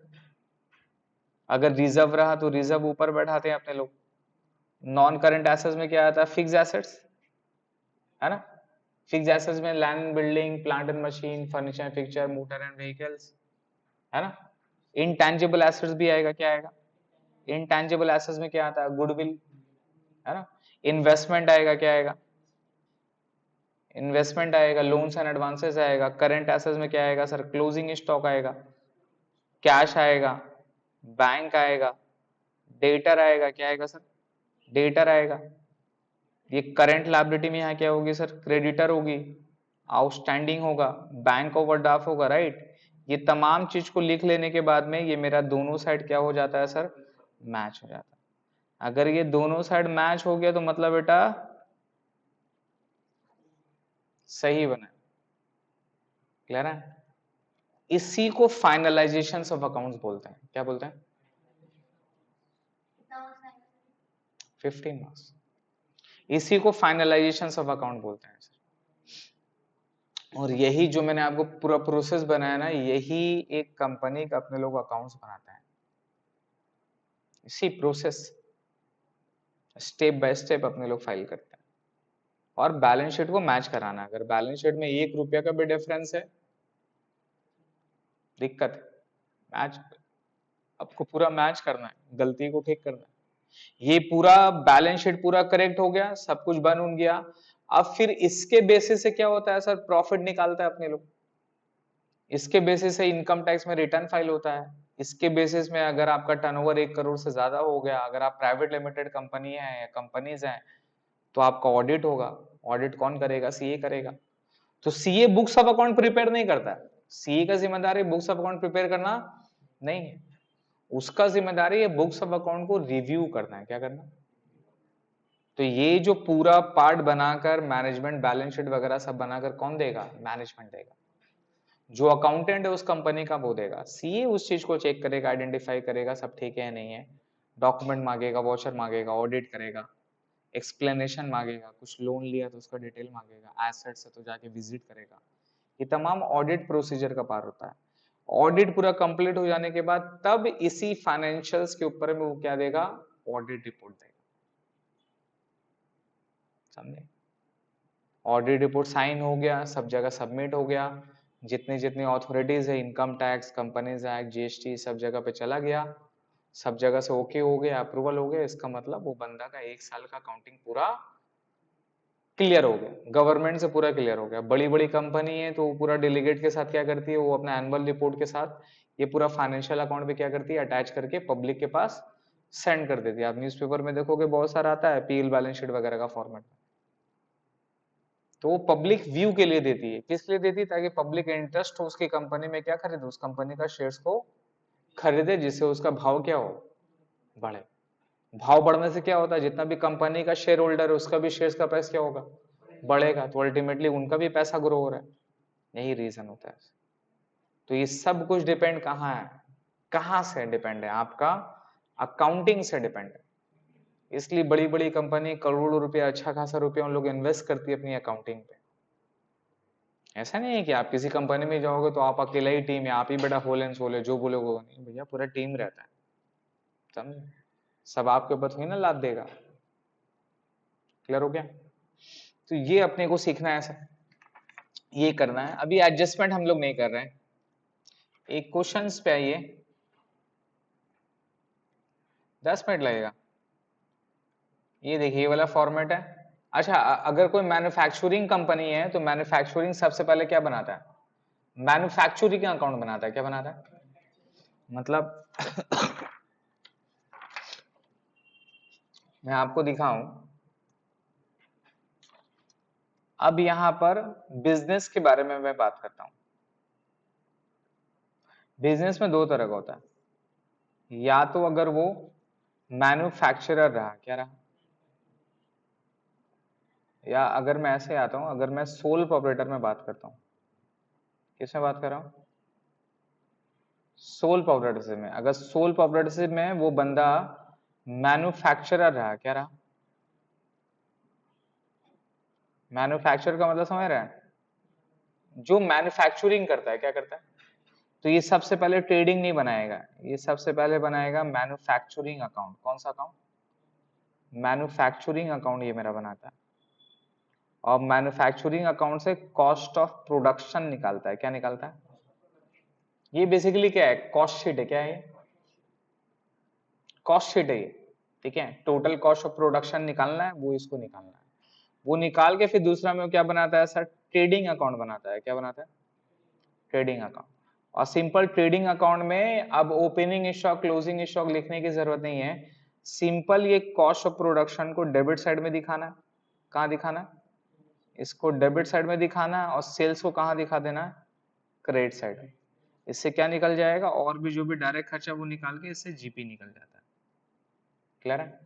अगर रिजर्व रहा तो रिजर्व ऊपर बैठाते हैं अपने लोग। नॉन करेंट एसेट्स में क्या आता है, फिक्स एसेट्स, है ना। फिक्स एसेट्स में land, building, plant and machine, furniture, fixture, motor and vehicles, है ना। इनटैंजिबल एसेट्स भी आएगा। क्या आएगा? इनटैंजिबल एसेट्स में क्या आता है, गुडविल, है ना। इन्वेस्टमेंट आएगा। क्या आएगा? इन्वेस्टमेंट आएगा। लोन्स एंड एडवांसेस आएगा। करंट एसेट्स में क्या आएगा सर, क्लोजिंग स्टॉक आएगा, कैश आएगा, बैंक आएगा, डेटर आएगा। क्या आएगा सर, डेटर आएगा। ये करंट लायबिलिटी में यहाँ क्या होगी सर, क्रेडिटर होगी, आउटस्टैंडिंग होगा, बैंक ओवरड्राफ्ट होगा, राइट। ये तमाम चीज को लिख लेने के बाद में ये मेरा दोनों साइड क्या हो जाता है सर, मैच हो जाता है। अगर ये दोनों साइड मैच हो गया तो मतलब बेटा सही बना। क्लियर है? इसी को फाइनलाइजेशन ऑफ अकाउंट्स बोलते हैं। क्या बोलते हैं? 15 मार्क्स। इसी को फाइनलाइजेशन ऑफ अकाउंट बोलते हैं सर। और यही जो मैंने आपको पूरा प्रोसेस बनाया ना, यही एक कंपनी का अपने लोग अकाउंट्स बनाता है। इसी प्रोसेस स्टेप बाय स्टेप अपने लोग फाइल करते हैं। और बैलेंस शीट को मैच कराना, अगर बैलेंस शीट में 1 रुपया का भी डिफरेंस है, दिक्कत है। मैच आपको पूरा मैच करना है, गलती को ठीक करना है। ये पूरा बैलेंस शीट पूरा करेक्ट हो गया, सब कुछ बन उन गया। अब फिर इसके बेसिस से क्या होता है सर, प्रॉफिट निकालता है अपने लोग। इसके बेसिस से इनकम टैक्स में रिटर्न फाइल होता है। इसके बेसिस में अगर आपका टर्नओवर 1 करोड़ से ज्यादा हो गया, अगर आप प्राइवेट लिमिटेड कंपनी है या कंपनीज हैं, तो आपका ऑडिट होगा। ऑडिट कौन करेगा, सीए करेगा। तो CA books of account prepare नहीं करता है। सीए का जिम्मेदारी बुक्स ऑफ अकाउंट प्रिपेयर करना नहीं है, उसका जिम्मेदारी है बुक्स ऑफ अकाउंट को रिव्यू करना है। क्या करना? तो ये जो पूरा पार्ट बनाकर मैनेजमेंट बैलेंस शीट वगैरह सब बनाकर कौन देगा, मैनेजमेंट देगा। जो अकाउंटेंट है उस कंपनी का वो देगा। सीए उस चीज को चेक करेगा, आइडेंटिफाई करेगा सब ठीक है नहीं है, डॉक्यूमेंट मांगेगा, वॉचर मांगेगा, ऑडिट करेगा, एक्सप्लेनेशन मांगेगा, कुछ लोन लिया तो उसका डिटेल मांगेगा, एसेट्स है तो जाके विजिट करेगा। ये तमाम ऑडिट प्रोसीजर का पार्ट होता है। ऑडिट पूरा कंप्लीट हो जाने के बाद तब इसी फाइनेंशियल्स के ऊपर में वो क्या देगा, ऑडिट रिपोर्ट देगा। समझे? ऑडिट रिपोर्ट साइन हो गया, सब जगह सबमिट हो गया, जितनी जितनी अथॉरिटीज है, income tax, companies act, GST, सब जगह पे चला गया, सब जगह से ओके हो गया, अप्रूवल हो गया। इसका मतलब वो बंदा का 1 साल का अकाउंटिंग पूरा क्लियर हो गया, गवर्नमेंट से पूरा क्लियर हो गया। बड़ी बड़ी कंपनी है तो पूरा डेलीगेट के साथ क्या करती है, वो अपना एनुअल रिपोर्ट के साथ ये पूरा फाइनेंशियल अकाउंट पे क्या करती है, अटैच करके पब्लिक के पास सेंड कर देती है। आप न्यूज़पेपर में देखोगे बहुत सारा आता है पीएल बैलेंस शीट वगैरह का फॉर्मेट। तो वो पब्लिक व्यू के लिए देती है। किस लिए देती है? ताकि पब्लिक इंटरेस्ट हो उसकी कंपनी में, क्या खरीदे, उस कंपनी का शेयर्स को खरीदे, जिससे उसका भाव क्या हो, बढ़े। भाव बढ़ने से क्या होता है, जितना भी कंपनी का शेयर होल्डर है उसका भी शेयर्स का प्राइस क्या होगा, बढ़ेगा। तो अल्टीमेटली उनका भी पैसा ग्रो हो रहा है। यही रीजन होता है। तो ये सब कुछ डिपेंड कहाँ है, कहाँ से डिपेंड है, आपका अकाउंटिंग से डिपेंड है। इसलिए बड़ी बड़ी कंपनी करोड़ों रुपया, अच्छा खासा रुपया उन लोग इन्वेस्ट करती है अपनी अकाउंटिंग पे। ऐसा नहीं है कि आप किसी कंपनी में जाओगे तो आप अकेला ही टीम है, आप ही बेटा होल एंड सोल है, जो बोलोगे वो नहीं, भैया पूरा टीम रहता है। समझे? सब आपके ऊपर थोड़ी ना लाद देगा। क्लियर हो गया? तो ये अपने को सीखना है सर, ये करना है। अभी एडजस्टमेंट हम लोग नहीं कर रहे हैं, एक क्वेश्चंस पे आइए, 10 मिनट लगेगा। ये देखिए ये वाला फॉर्मेट है। अच्छा, अगर कोई मैन्युफैक्चरिंग कंपनी है तो मैन्युफैक्चरिंग सबसे पहले क्या बनाता है? मैन्युफैक्चरिंग अकाउंट बनाता है। क्या बनाता है? मतलब मैं आपको दिखाऊं, अब यहां पर बिजनेस के बारे में मैं बात करता हूं। बिजनेस में दो तरह का होता है, या तो अगर वो मैन्युफैक्चरर रहा, क्या रहा, या अगर मैं ऐसे आता हूं, अगर मैं सोल प्रोप्राइटर में बात करता हूं, किसमें बात कर रहा हूं? सोल प्रोप्राइटरशिप में। अगर सोल प्रोप्राइटरशिप में वो बंदा मैन्युफैक्चरर रहा, क्या रहा? मैन्युफैक्चर का मतलब समझ रहे हैं? जो मैन्युफैक्चरिंग करता है, क्या करता है? तो ये सबसे पहले ट्रेडिंग नहीं बनाएगा, ये सबसे पहले बनाएगा मैन्युफैक्चरिंग अकाउंट। कौन सा अकाउंट? मैन्युफैक्चरिंग अकाउंट ये मेरा बनाता है। और मैन्युफैक्चरिंग अकाउंट से कॉस्ट ऑफ प्रोडक्शन निकालता है। क्या निकालता है? ये बेसिकली क्या है? कॉस्ट शीट है। क्या है ये? कॉस्ट शीट है ये, ठीक है। टोटल कॉस्ट ऑफ प्रोडक्शन निकालना है, वो इसको निकालना है। वो निकाल के फिर दूसरा में क्या बनाता है सर? ट्रेडिंग अकाउंट बनाता है। क्या बनाता है? Trading account. और सिंपल ट्रेडिंग अकाउंट में अब ओपनिंग स्टॉक क्लोजिंग स्टॉक लिखने की जरूरत नहीं है। सिंपल ये कॉस्ट ऑफ प्रोडक्शन को डेबिट साइड में दिखाना है। कहाँ दिखाना है? इसको डेबिट साइड में दिखाना है। और सेल्स को कहाँ दिखा देना है? क्रेडिट साइड में। इससे क्या निकल जाएगा? और भी जो भी डायरेक्ट खर्चा वो निकाल के इससे जीपी निकल जाता है। क्लियर है?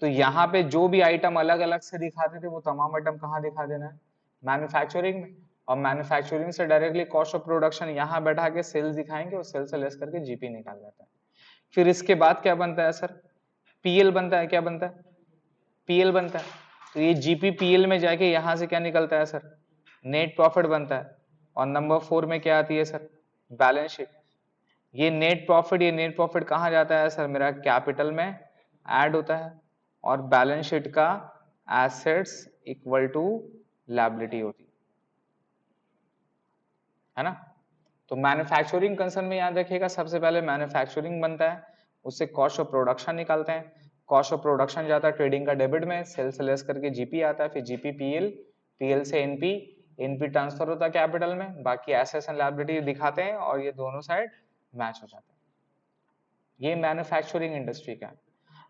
तो यहाँ पे जो भी आइटम अलग अलग से दिखाते थे वो तमाम आइटम कहाँ दिखा देना है? मैन्युफैक्चरिंग में। और मैन्युफैक्चरिंग से डायरेक्टली कॉस्ट ऑफ प्रोडक्शन यहाँ बैठा के सेल्स दिखाएंगे और सेल्स से लेस करके जीपी निकाल जाता है। फिर इसके बाद क्या बनता है सर? पीएल बनता है। क्या बनता है? पीएल बनता है। तो ये जीपी पीएल में जाके यहाँ से क्या निकलता है सर? नेट प्रॉफिट बनता है। और नंबर 4 में क्या आती है सर? Balance sheet. ये नेट प्रॉफिट कहाँ जाता है सर? मेरा कैपिटल में ऐड होता है। और बैलेंस शीट का एसेट्स इक्वल टू लायबिलिटी होती है ना। तो मैन्युफैक्चरिंग कंसर्न में याद रखिएगा, सबसे पहले मैन्युफैक्चरिंग बनता है, उससे कॉस्ट ऑफ प्रोडक्शन निकालते हैं। कॉस्ट ऑफ प्रोडक्शन जाता है ट्रेडिंग का डेबिट में, सेल्स लेस करके जीपी आता है, फिर जीपी पीएल, पीएल से एनपी, एनपी ट्रांसफर होता है कैपिटल में, बाकी एसेट्स एंड लायबिलिटी दिखाते हैं और ये दोनों साइड मैच हो जाते हैं। ये मैन्युफैक्चरिंग इंडस्ट्री का।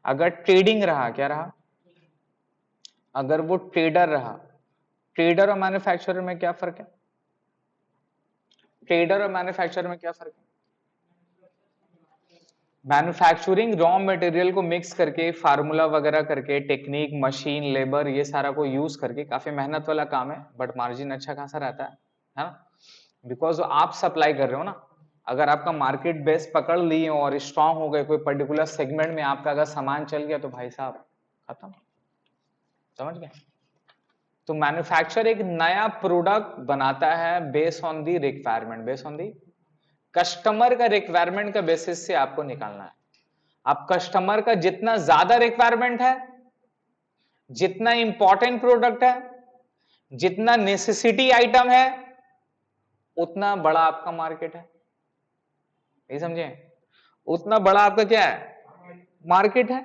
अगर ट्रेडिंग रहा, क्या रहा? अगर वो ट्रेडर रहा, ट्रेडर और मैन्युफैक्चरर में क्या फर्क है? ट्रेडर और मैन्युफैक्चरर में क्या फर्क है? मैन्युफैक्चरिंग रॉ मटेरियल को मिक्स करके, फार्मूला वगैरह करके, टेक्निक, मशीन, लेबर, ये सारा को यूज करके, काफी मेहनत वाला काम है बट मार्जिन अच्छा खासा रहता है ना। बिकॉज आप सप्लाई कर रहे हो ना। अगर आपका मार्केट बेस पकड़ लिए और स्ट्रांग हो गए, कोई पर्टिकुलर सेगमेंट में आपका अगर सामान चल गया तो भाई साहब खत्म। समझ गए? तो मैन्युफैक्चर एक नया प्रोडक्ट बनाता है base on the requirement, base on the customer का रिक्वायरमेंट का बेसिस से आपको निकालना है। अब कस्टमर का जितना ज्यादा रिक्वायरमेंट है, जितना इंपॉर्टेंट प्रोडक्ट है, जितना नेसेसिटी आइटम है, उतना बड़ा आपका मार्केट है। नहीं समझे? उतना बड़ा आपका क्या है? मार्केट है।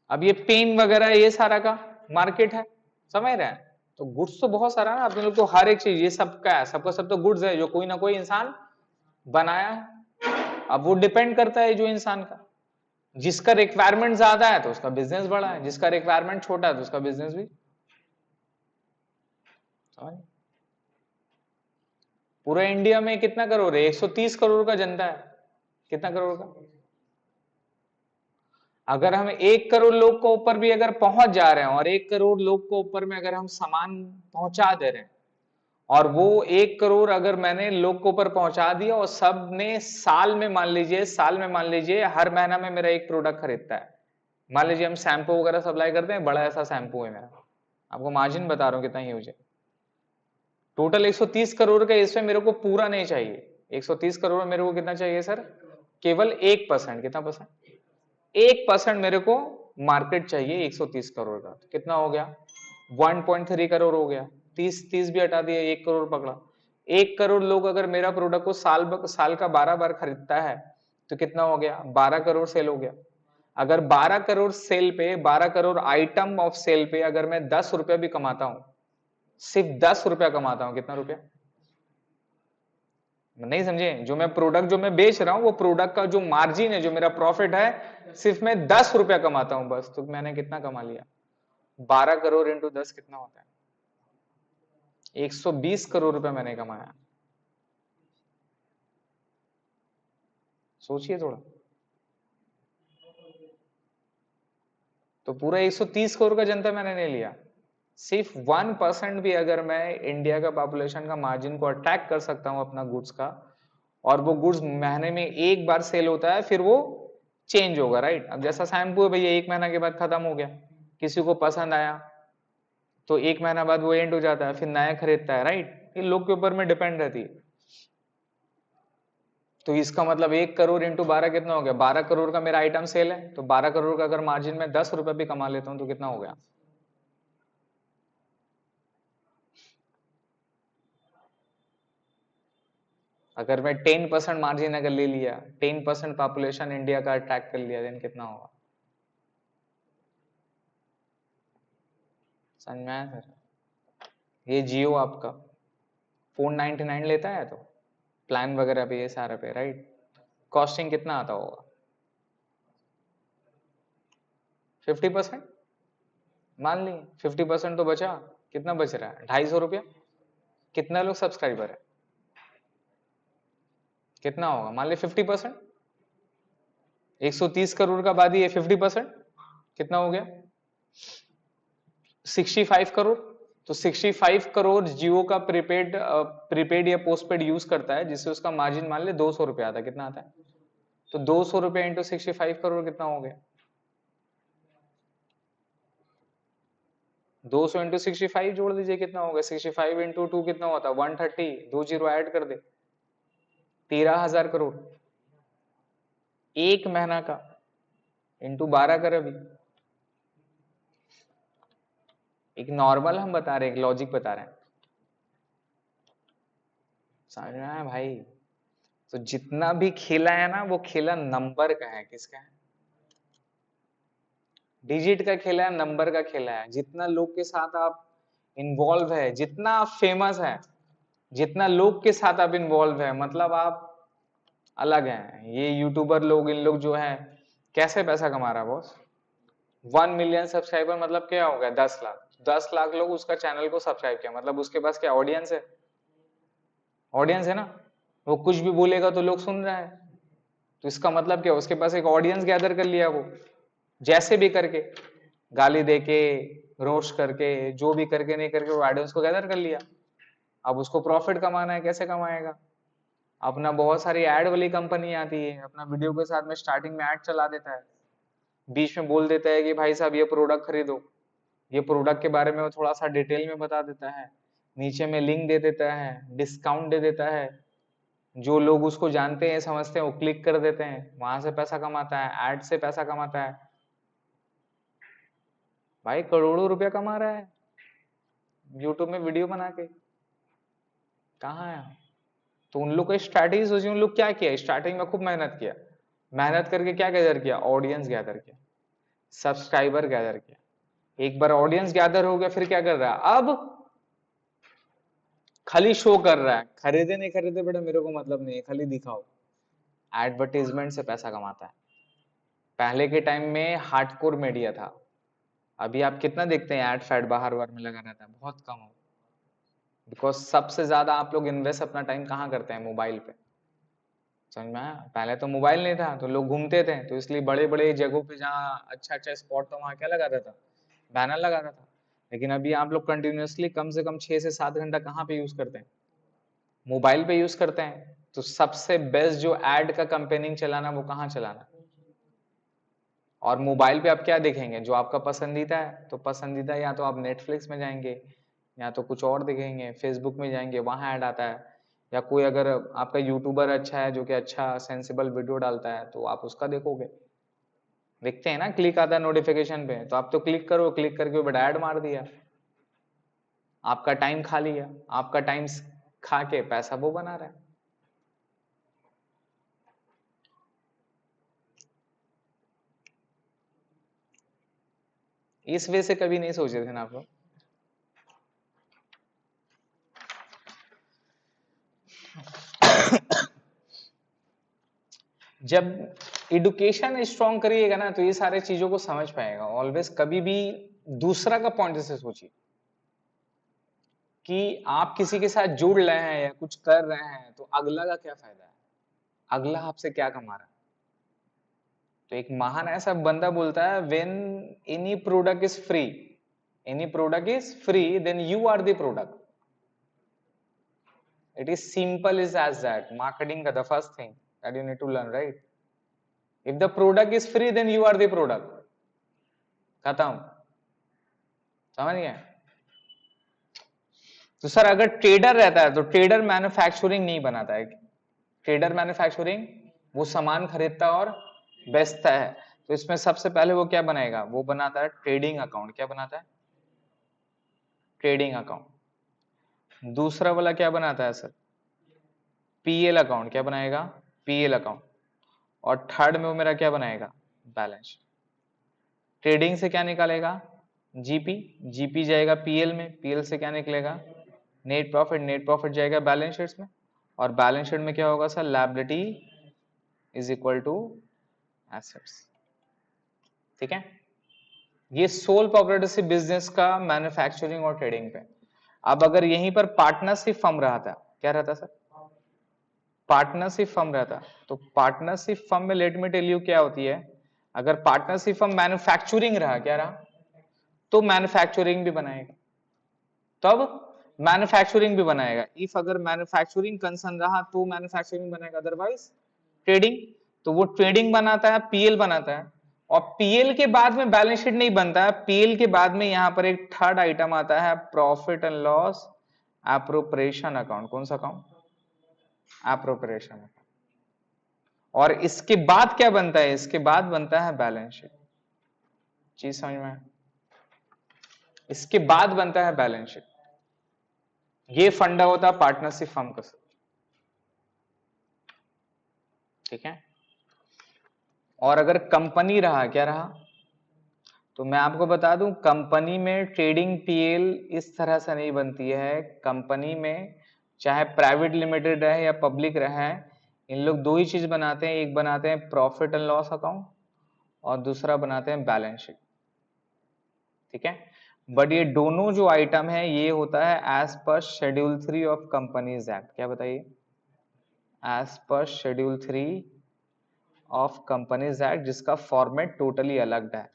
अब ये पेन वगैरह ये सारा का मार्केट है, समझ रहे हैं? तो गुड्स तो बहुत सारा है अपने लोग को, हर एक चीज ये सब क्या है? सबका सब तो गुड्स है जो कोई ना कोई इंसान बनाया है। अब वो डिपेंड करता है जो इंसान का, जिसका रिक्वायरमेंट ज्यादा है तो उसका बिजनेस बड़ा है, जिसका रिक्वायरमेंट छोटा है तो उसका बिजनेस भी। पूरे इंडिया में कितना करोड़ है? 130 करोड़ का जनता है। कितना करोड़ का? अगर हम 1 करोड़ लोग को ऊपर भी अगर पहुंच जा रहे हैं और 1 करोड़ लोग को ऊपर में अगर हम सामान पहुंचा दे रहे हैं, और वो 1 करोड़ अगर मैंने लोग को ऊपर पहुंचा दिया और सब ने साल में मान लीजिए हर महीना में मेरा एक प्रोडक्ट खरीदता है। मान लीजिए हम शैम्पू वगैरह सप्लाई करते हैं, बड़ा ऐसा शैम्पू है मेरा, आपको मार्जिन बता रहा हूँ कितना ह्यूज है। टोटल 130 करोड़ का, इसमें मेरे को पूरा नहीं चाहिए। 130 करोड़ मेरे को कितना चाहिए सर? केवल 1%। कितना परसेंट? 1% मेरे को मार्केट चाहिए 130 करोड़ का, तो कितना हो गया 1.3 करोड़ हो गया। 30 भी हटा दिया, 1 करोड़ पकड़ा। 1 करोड़ लोग अगर मेरा प्रोडक्ट को साल का 12 बार खरीदता है तो कितना हो गया 12 करोड़ सेल हो गया। अगर 12 करोड़ सेल पे, 12 करोड़ आइटम ऑफ सेल पे अगर मैं 10 रुपया भी कमाता हूं, सिर्फ 10 रुपया कमाता हूं, कितना रुपया, नहीं समझे, जो मैं प्रोडक्ट जो मैं बेच रहा हूं वो प्रोडक्ट का जो मार्जिन है, जो मेरा प्रॉफिट है, सिर्फ मैं 10 रुपया कमाता हूं बस, तो मैंने कितना कमा लिया 12 करोड़ इंटू 10 कितना होता है 120 करोड़ रुपया मैंने कमाया। सोचिए थोड़ा, तो पूरा 130 करोड़ का जनता मैंने नहीं लिया। सिर्फ 1% भी अगर मैं इंडिया का पॉपुलेशन का मार्जिन को अटैक कर सकता हूं अपना गुड्स का, और वो गुड्स महीने में एक बार सेल होता है, फिर वो चेंज होगा, राइट। अब जैसा शैम्पू है भैया, 1 महीना के बाद खत्म हो गया, किसी को पसंद आया तो 1 महीना बाद वो एंड हो जाता है, फिर नया खरीदता है, राइट। ये लोग के ऊपर में डिपेंड रहती है। तो इसका मतलब 1 करोड़ इंटू 12 कितना हो गया, 12 करोड़ का मेरा आइटम सेल है, तो 12 करोड़ का अगर मार्जिन में 10 रुपए भी कमा लेता हूं तो कितना हो गया, अगर मैं 10% मार्जिन अगर ले लिया, 10% पॉपुलेशन इंडिया का अटैक कर लिया, देन कितना होगा, समझ में आया सर। ये जियो आपका 499 लेता है तो प्लान वगैरह पे, ये सारा पे, राइट। कॉस्टिंग कितना आता होगा 50%, मान ली 50% तो बचा, कितना बच रहा है 250 रुपया। कितना लोग सब्सक्राइबर है, कितना होगा मान ली 50%, 130 करोड़ का बाद ये 50% कितना हो गया 65 करोड़। तो 65 करोड़ जियो का प्रीपेड या पोस्टपेड यूज करता है, जिससे उसका मार्जिन मान ले 200 रुपया आता है, कितना आता है, तो 200 रुपया इंटू 65 करोड़ कितना हो गया, 200 इंटू 65 जोड़ दीजिए कितना होगा, 65 इंटू 2 कितना होता है 130, 2 जीरो ऐड कर दे, 13,000 करोड़ एक महीना का, इंटू 12 कर अभी। एक नॉर्मल हम बता रहे हैं, एक लॉजिक बता रहे हैं, समझ में आया भाई। तो जितना भी खेला है ना, वो खेला नंबर का है, किसका है, डिजिट का खेला है, नंबर का खेला है। जितना लोग के साथ आप इन्वॉल्व है, जितना आप फेमस है, जितना लोग के साथ आप इन्वॉल्व है, मतलब आप अलग हैं। ये यूट्यूबर लोग, इन लोग जो है कैसे पैसा कमा रहा है बॉस, 1 मिलियन सब्सक्राइबर मतलब क्या हो गया 10 लाख, 10 लाख लोग उसका चैनल को सब्सक्राइब किया, मतलब उसके पास क्या ऑडियंस है, ऑडियंस है ना। वो कुछ भी बोलेगा तो लोग सुन रहे हैं, तो इसका मतलब क्या, उसके पास एक ऑडियंस गैदर कर लिया वो, जैसे भी करके, गाली देके, रोस्ट करके, जो भी करके नहीं करके, वो ऑडियंस को गैदर कर लिया। अब उसको प्रॉफिट कमाना है, कैसे कमाएगा, अपना बहुत सारी एड वाली कंपनी आती है, अपना वीडियो के साथ में स्टार्टिंग में एड चला देता है, बीच में बोल देता है कि भाई साहब ये प्रोडक्ट खरीदो, ये प्रोडक्ट के बारे में वो थोड़ा सा डिटेल में बता देता है, नीचे में लिंक दे देता है, डिस्काउंट दे देता है, जो लोग उसको जानते हैं समझते हैं वो क्लिक कर देते हैं, वहां से पैसा कमाता है, एड से पैसा कमाता है। भाई करोड़ों रुपया कमा रहा है यूट्यूब में वीडियो बना के, कहाँ है। तो उन लोग को स्ट्रैटेजी सोची, उन लोग क्या किया, स्टार्टिंग में खूब मेहनत किया, मेहनत करके क्या गैदर किया, ऑडियंस गैदर किया, सब्सक्राइबर गैदर किया। एक बार ऑडियंस गैदर हो गया, फिर क्या कर रहा है, अब खाली शो कर रहा है, खरीदे नहीं खरीदे बेटा मेरे को मतलब नहीं है, खाली दिखाओ। एडवर्टीजमेंट से पैसा कमाता है। पहले के टाइम में हार्डकोर मीडिया था, अभी आप कितना देखते हैं एड फैड बाहर बाहर में लगा रहता है, बहुत कम हो। बिकॉज सबसे ज्यादा आप लोग इन्वेस्ट अपना टाइम कहाँ करते हैं, मोबाइल पे, समझ में आया। पहले तो मोबाइल नहीं था, तो लोग घूमते थे, तो इसलिए बड़े बड़े जगहों पे जहाँ अच्छा अच्छा स्पॉट था वहां क्या लगाता था, बैनर लगाता था। लेकिन अभी आप लोग कंटिन्यूअसली कम से कम 6 से 7 घंटा कहाँ पे यूज करते हैं, मोबाइल पे यूज करते हैं। तो सबसे बेस्ट जो एड का कंपेनिंग चलाना, वो कहाँ चलाना, और मोबाइल पे आप क्या देखेंगे, जो आपका पसंदीदा है, तो पसंदीदा या तो आप नेटफ्लिक्स में जाएंगे, या तो कुछ और देखेंगे, फेसबुक में जाएंगे, वहां ऐड आता है, या कोई अगर आपका यूट्यूबर अच्छा है जो कि अच्छा सेंसिबल वीडियो डालता है, तो आप उसका देखोगे। देखते हैं ना, क्लिक आता है नोटिफिकेशन पे, तो आप तो क्लिक करो, क्लिक करके बट ऐड मार दिया, आपका टाइम खा लिया, आपका टाइम खा के पैसा वो बना रहा है। इस वे से कभी नहीं सोचे थे ना आप लोग? जब एडुकेशन स्ट्रॉन्ग करिएगा ना तो ये सारे चीजों को समझ पाएगा। ऑलवेज कभी भी दूसरा का पॉइंट से सोचिए कि आप किसी के साथ जुड़ रहे हैं या कुछ कर रहे हैं तो अगला का क्या फायदा है, अगला आपसे क्या कमा रहा है। तो एक महान ऐसा बंदा बोलता है, when any product is free, any product is free, then you are the product. It is simple is as that. Marketing ka the first thing that you need to learn, right? If the product is free, then you are the product. खत्म, समझ गए? तो sir अगर trader रहता है तो trader manufacturing नहीं बनाता है। ट्रेडर मैन्युफैक्चरिंग वो सामान खरीदता और बेचता है। तो इसमें सबसे पहले वो क्या बनाएगा, वो बनाता है ट्रेडिंग अकाउंट। क्या बनाता है? Trading account. दूसरा वाला क्या बनाता है सर? PL account. क्या बनाएगा? PL account. और थर्ड में वो मेरा क्या बनाएगा? बैलेंस। ट्रेडिंग से क्या निकालेगा? जीपी। जीपी जाएगा पीएल में, पीएल से क्या निकलेगा? Net profit. नेट प्रॉफिट जाएगा बैलेंस शीट में, और बैलेंस शीट में क्या होगा sir? Liability is equal to assets. ठीक है, ये सोल प्रोप्राइटरशिप बिजनेस का मैन्युफैक्चरिंग और ट्रेडिंग पे। अब अगर यहीं पर पार्टनरशिप फर्म रहता, क्या रहता सर? पार्टनरशिप फर्म रहता, तो पार्टनरशिप फर्म में लेट मी टेल यू क्या होती है, अगर पार्टनरशिप फर्म मैन्युफैक्चरिंग रहा, क्या रहा, तो मैन्युफैक्चरिंग भी बनाएगा, तब मैन्युफैक्चरिंग भी बनाएगा। इफ अगर मैन्युफैक्चरिंग कंसर्न रहा तो मैन्युफैक्चरिंग बनाएगा, अदरवाइज ट्रेडिंग। तो वो ट्रेडिंग बनाता है, पीएल बनाता है, और पीएल के बाद में बैलेंस शीट नहीं बनता है। पीएल के बाद में यहां पर एक थर्ड आइटम आता है, profit and loss appropriation account. कौन सा अकाउंट? Appropriation account. और इसके बाद क्या बनता है? इसके बाद बनता है बैलेंस शीट। चीज समझ में? इसके बाद बनता है बैलेंस शीट। ये फंडा होता है पार्टनरशिप फर्म का। ठीक है, और अगर कंपनी रहा, क्या रहा, तो मैं आपको बता दूं, कंपनी में ट्रेडिंग पीएल इस तरह से नहीं बनती है। कंपनी में चाहे प्राइवेट लिमिटेड रहे या पब्लिक रहे, इन लोग दो ही चीज बनाते हैं, एक बनाते हैं प्रॉफिट एंड लॉस अकाउंट और दूसरा बनाते हैं बैलेंस शीट। ठीक है, बट ये दोनों जो आइटम है ये होता है एज पर शेड्यूल 3 ऑफ कंपनीज एक्ट। क्या बताइए? एज पर शेड्यूल 3 ऑफ कंपनीज एक्ट, जिसका फॉर्मेट टोटली अलग है।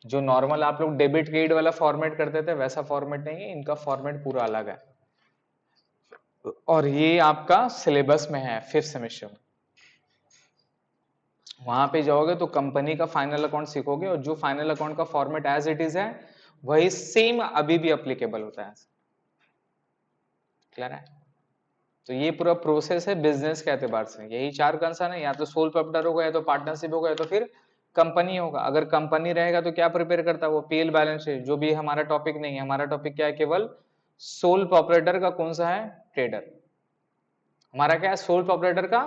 जो नॉर्मल आप लोग डेबिट क्रेडिट वाला फॉर्मेट करते थे वैसा फॉर्मेट नहीं है, इनका फॉर्मेट पूरा अलग है। और ये आपका सिलेबस में है 5th सेमेस्टर में। वहां पे जाओगे तो कंपनी का फाइनल अकाउंट सीखोगे, और जो फाइनल अकाउंट का फॉर्मेट एज इट इज है वही सेम अभी भी अप्लीकेबल होता है। क्लियर है? तो ये पूरा प्रोसेस है बिजनेस के एतबार से। यही 4 कंसर्न है, या तो सोल प्रोप्राइटर होगा, या तो पार्टनरशिप होगा, या तो फिर कंपनी होगा। अगर कंपनी रहेगा तो क्या प्रिपेयर करता है वो? पीएल बैलेंस शीट, जो भी हमारा टॉपिक नहीं है। हमारा टॉपिक क्या है? केवल सोल प्रोप्राइटर का कौन सा है? ट्रेडर। हमारा क्या है? सोल प्रोप्राइटर का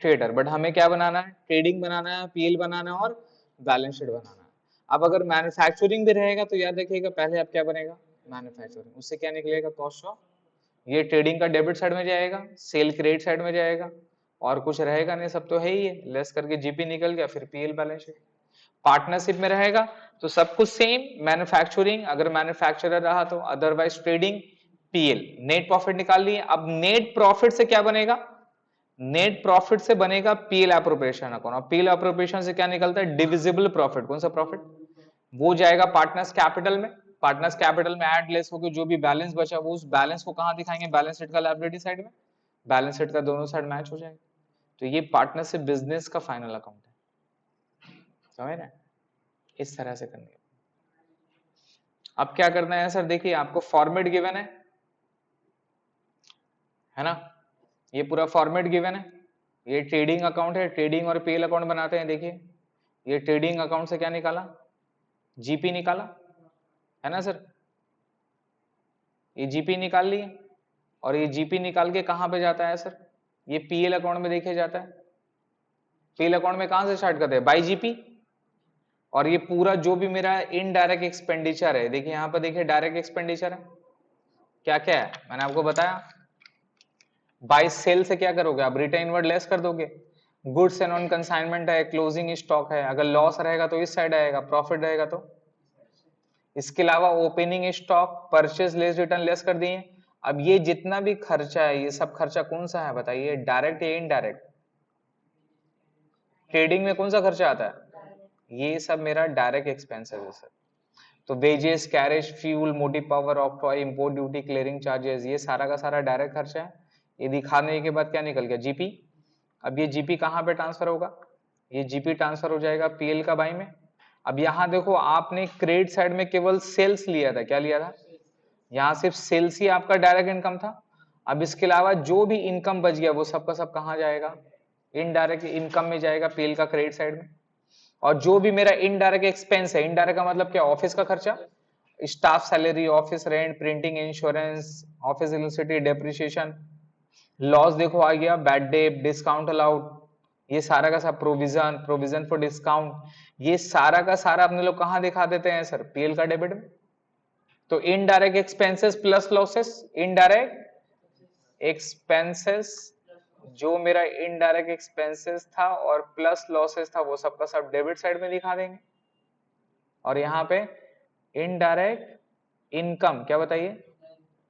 ट्रेडर। बट हमें क्या बनाना है? ट्रेडिंग बनाना है, पीएल बनाना है और बैलेंस शीट बनाना है। अब अगर मैन्युफैक्चरिंग भी रहेगा तो याद रखिएगा, पहले आप क्या बनेगा? मैन्युफैक्चरिंग। उससे क्या निकलेगा? Cost of. ये ट्रेडिंग का डेबिट साइड में जाएगा, सेल क्रेडिट साइड में जाएगा, और कुछ रहेगा नहीं, सब तो है ही है। लेस करके जीपी निकल गया, फिर पीएल बैलेंस शीट। पार्टनरशिप में रहेगा तो सब कुछ सेम। मैन्युफैक्चरिंग अगर मैन्युफैक्चरर रहा तो, otherwise trading, PL. Net profit निकाल लिए। अब नेट प्रॉफिट से क्या बनेगा? नेट प्रॉफिट से बनेगा पीएल एप्रोप्रिएशन अकाउंट। और पीएल एप्रोप्रिएशन से क्या निकलता है? Divisible profit. कौन सा प्रॉफिट? वो जाएगा पार्टनर्स कैपिटल में। पार्टनर्स कैपिटल में ऐड लेस होकर जो भी बैलेंस बचा वो उस बैलेंस को कहां दिखाएंगे? बैलेंस शीट का लायबिलिटी साइड में। बैलेंस शीट का दोनों साइड मैच हो जाएगा। तो ये पार्टनरशिप बिजनेस का फाइनल अकाउंट है। समझ रहे? इस तरह से करनी है। अब क्या करना है सर? देखिए आपको फॉर्मेट गिवन है ना, ये पूरा फॉर्मेट गिवन है। ये ट्रेडिंग अकाउंट है, ट्रेडिंग और पीएल अकाउंट बनाते हैं। देखिए ये ट्रेडिंग अकाउंट से क्या निकाला, जीपी निकाला, है ना सर, ये जीपी निकाल लिए, और ये जीपी निकाल के कहां पे जाता है सर, ये पीएल अकाउंट में देखे जाता है। पीएल अकाउंट में कहां से स्टार्ट करते हैं, बाई जीपी। और ये पूरा जो भी मेरा इनडायरेक्ट एक्सपेंडिचर है, देखिए यहां पर देखिए डायरेक्ट एक्सपेंडिचर है, क्या क्या है मैंने आपको बताया। बाई सेल से क्या करोगे आप, रिटेन इनवर्ड लेस कर दोगे। गुड्स एंड ऑन कंसाइनमेंट है, क्लोजिंग स्टॉक है, अगर लॉस रहेगा तो इस साइड आएगा, प्रॉफिट रहेगा तो। इसके अलावा opening stock, purchase less, return less कर दिए। अब ये जितना भी खर्चा है, ये सब खर्चा कौन सा है बताइए, डायरेक्ट या इनडायरेक्ट। ट्रेडिंग में कौन सा खर्चा आता है, ये सब मेरा डायरेक्ट एक्सपेंसेस है सर। तो wages, carriage, fuel, motive power, octroi, import duty, clearing charges, ये सारा का सारा डायरेक्ट खर्चा है। ये दिखाने के बाद क्या निकल गया, जीपी। अब ये जीपी कहाँ पे ट्रांसफर होगा, ये जीपी ट्रांसफर हो जाएगा पीएल का बाई में। अब यहाँ देखो आपने क्रेडिट साइड में केवल सेल्स लिया था, क्या लिया था, यहाँ सिर्फ सेल्स ही आपका डायरेक्ट इनकम था। अब इसके अलावा जो भी इनकम बच गया वो सबका सब कहाँ जाएगा, इनडायरेक्ट इनकम में जाएगा, पीएल का क्रेडिट साइड में। और जो भी मेरा इनडायरेक्ट एक्सपेंस है, इनडायरेक्ट का मतलब क्या, ऑफिस का खर्चा, staff salary, office rent, printing, insurance, office electricity, depreciation, loss देखो आ गया, बैड डेट, डिस्काउंट अलाउड, ये सारा का सारा प्रोविजन, प्रोविजन फॉर डिस्काउंट, ये सारा का सारा अपने लोग कहाँ दिखा देते हैं सर, पीएल का डेबिट में। तो indirect expenses plus losses, indirect expenses, जो मेरा इनडायरेक्ट एक्सपेंसेस था और प्लस लॉसेस था वो सबका सब डेबिट साइड में दिखा देंगे। और यहाँ पे इनडायरेक्ट इनकम, क्या बताइए,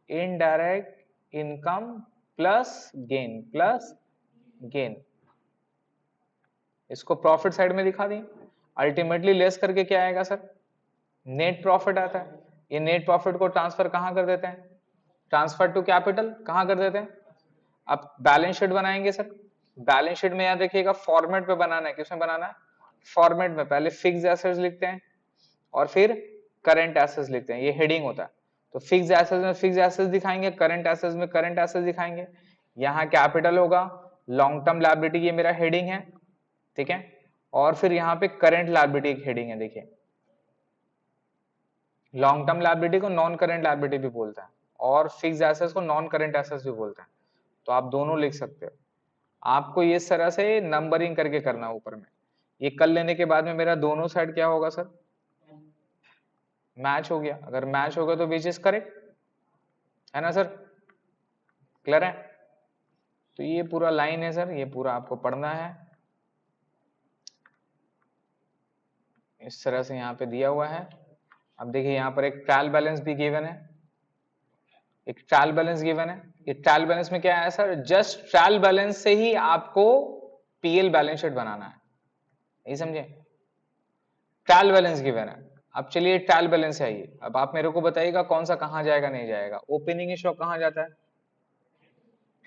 इनडायरेक्ट इनकम प्लस गेन, इसको प्रॉफिट साइड में दिखा दी। अल्टीमेटली लेस करके क्या आएगा सर, नेट प्रॉफिट आता है। ये नेट प्रॉफिट को ट्रांसफर कहां कर देते हैं, ट्रांसफर टू कैपिटल कहां कर देते हैं। अब बैलेंस शीट बनाएंगे सर, बैलेंस शीट में यहां देखिएगा फॉर्मेट पे बनाना है, किसमें बनाना है, फॉर्मेट में। पहले फिक्स एसेट्स लिखते हैं और फिर करंट एसेट्स लिखते हैं, ये हेडिंग होता है। तो फिक्स एसेट्स में फिक्स एसेट्स दिखाएंगे, करंट एसेट्स में करंट एसेट्स दिखाएंगे। यहाँ कैपिटल होगा, लॉन्ग टर्म लायबिलिटी, ये मेरा हेडिंग है, ठीक है। और फिर यहाँ पे करंट लायबिलिटी एक हेडिंग है, देखिए लॉन्ग टर्म लायबिलिटी को नॉन करंट लायबिलिटी भी बोलते हैं और फिक्स एसेट्स को नॉन करंट एसेट्स भी बोलते हैं। तो आप दोनों लिख सकते हो। आपको ये इस तरह से नंबरिंग करके करना है ऊपर में। ये कर लेने के बाद में मेरा दोनों साइड क्या होगा सर, मैच हो गया। अगर मैच हो गया तो विच इज करेक्ट, है ना सर, क्लियर है। तो ये पूरा लाइन है सर, ये पूरा आपको पढ़ना है, इस तरह से यहाँ पे दिया हुआ है। अब देखिए यहाँ पर एक ट्रायल बैलेंस भी गिवन है, एक ट्रायल बैलेंस गिवन है। ये ट्रायल बैलेंस में क्या है सर, जस्ट ट्रायल बैलेंस से ही आपको पीएल बैलेंस शीट बनाना है, यही समझे, ट्रायल बैलेंस गिवन है। अब चलिए ट्रायल बैलेंस है ये, अब आप मेरे को बताइएगा कौन सा कहां जाएगा नहीं जाएगा। ओपनिंग स्टॉक कहां जाता है,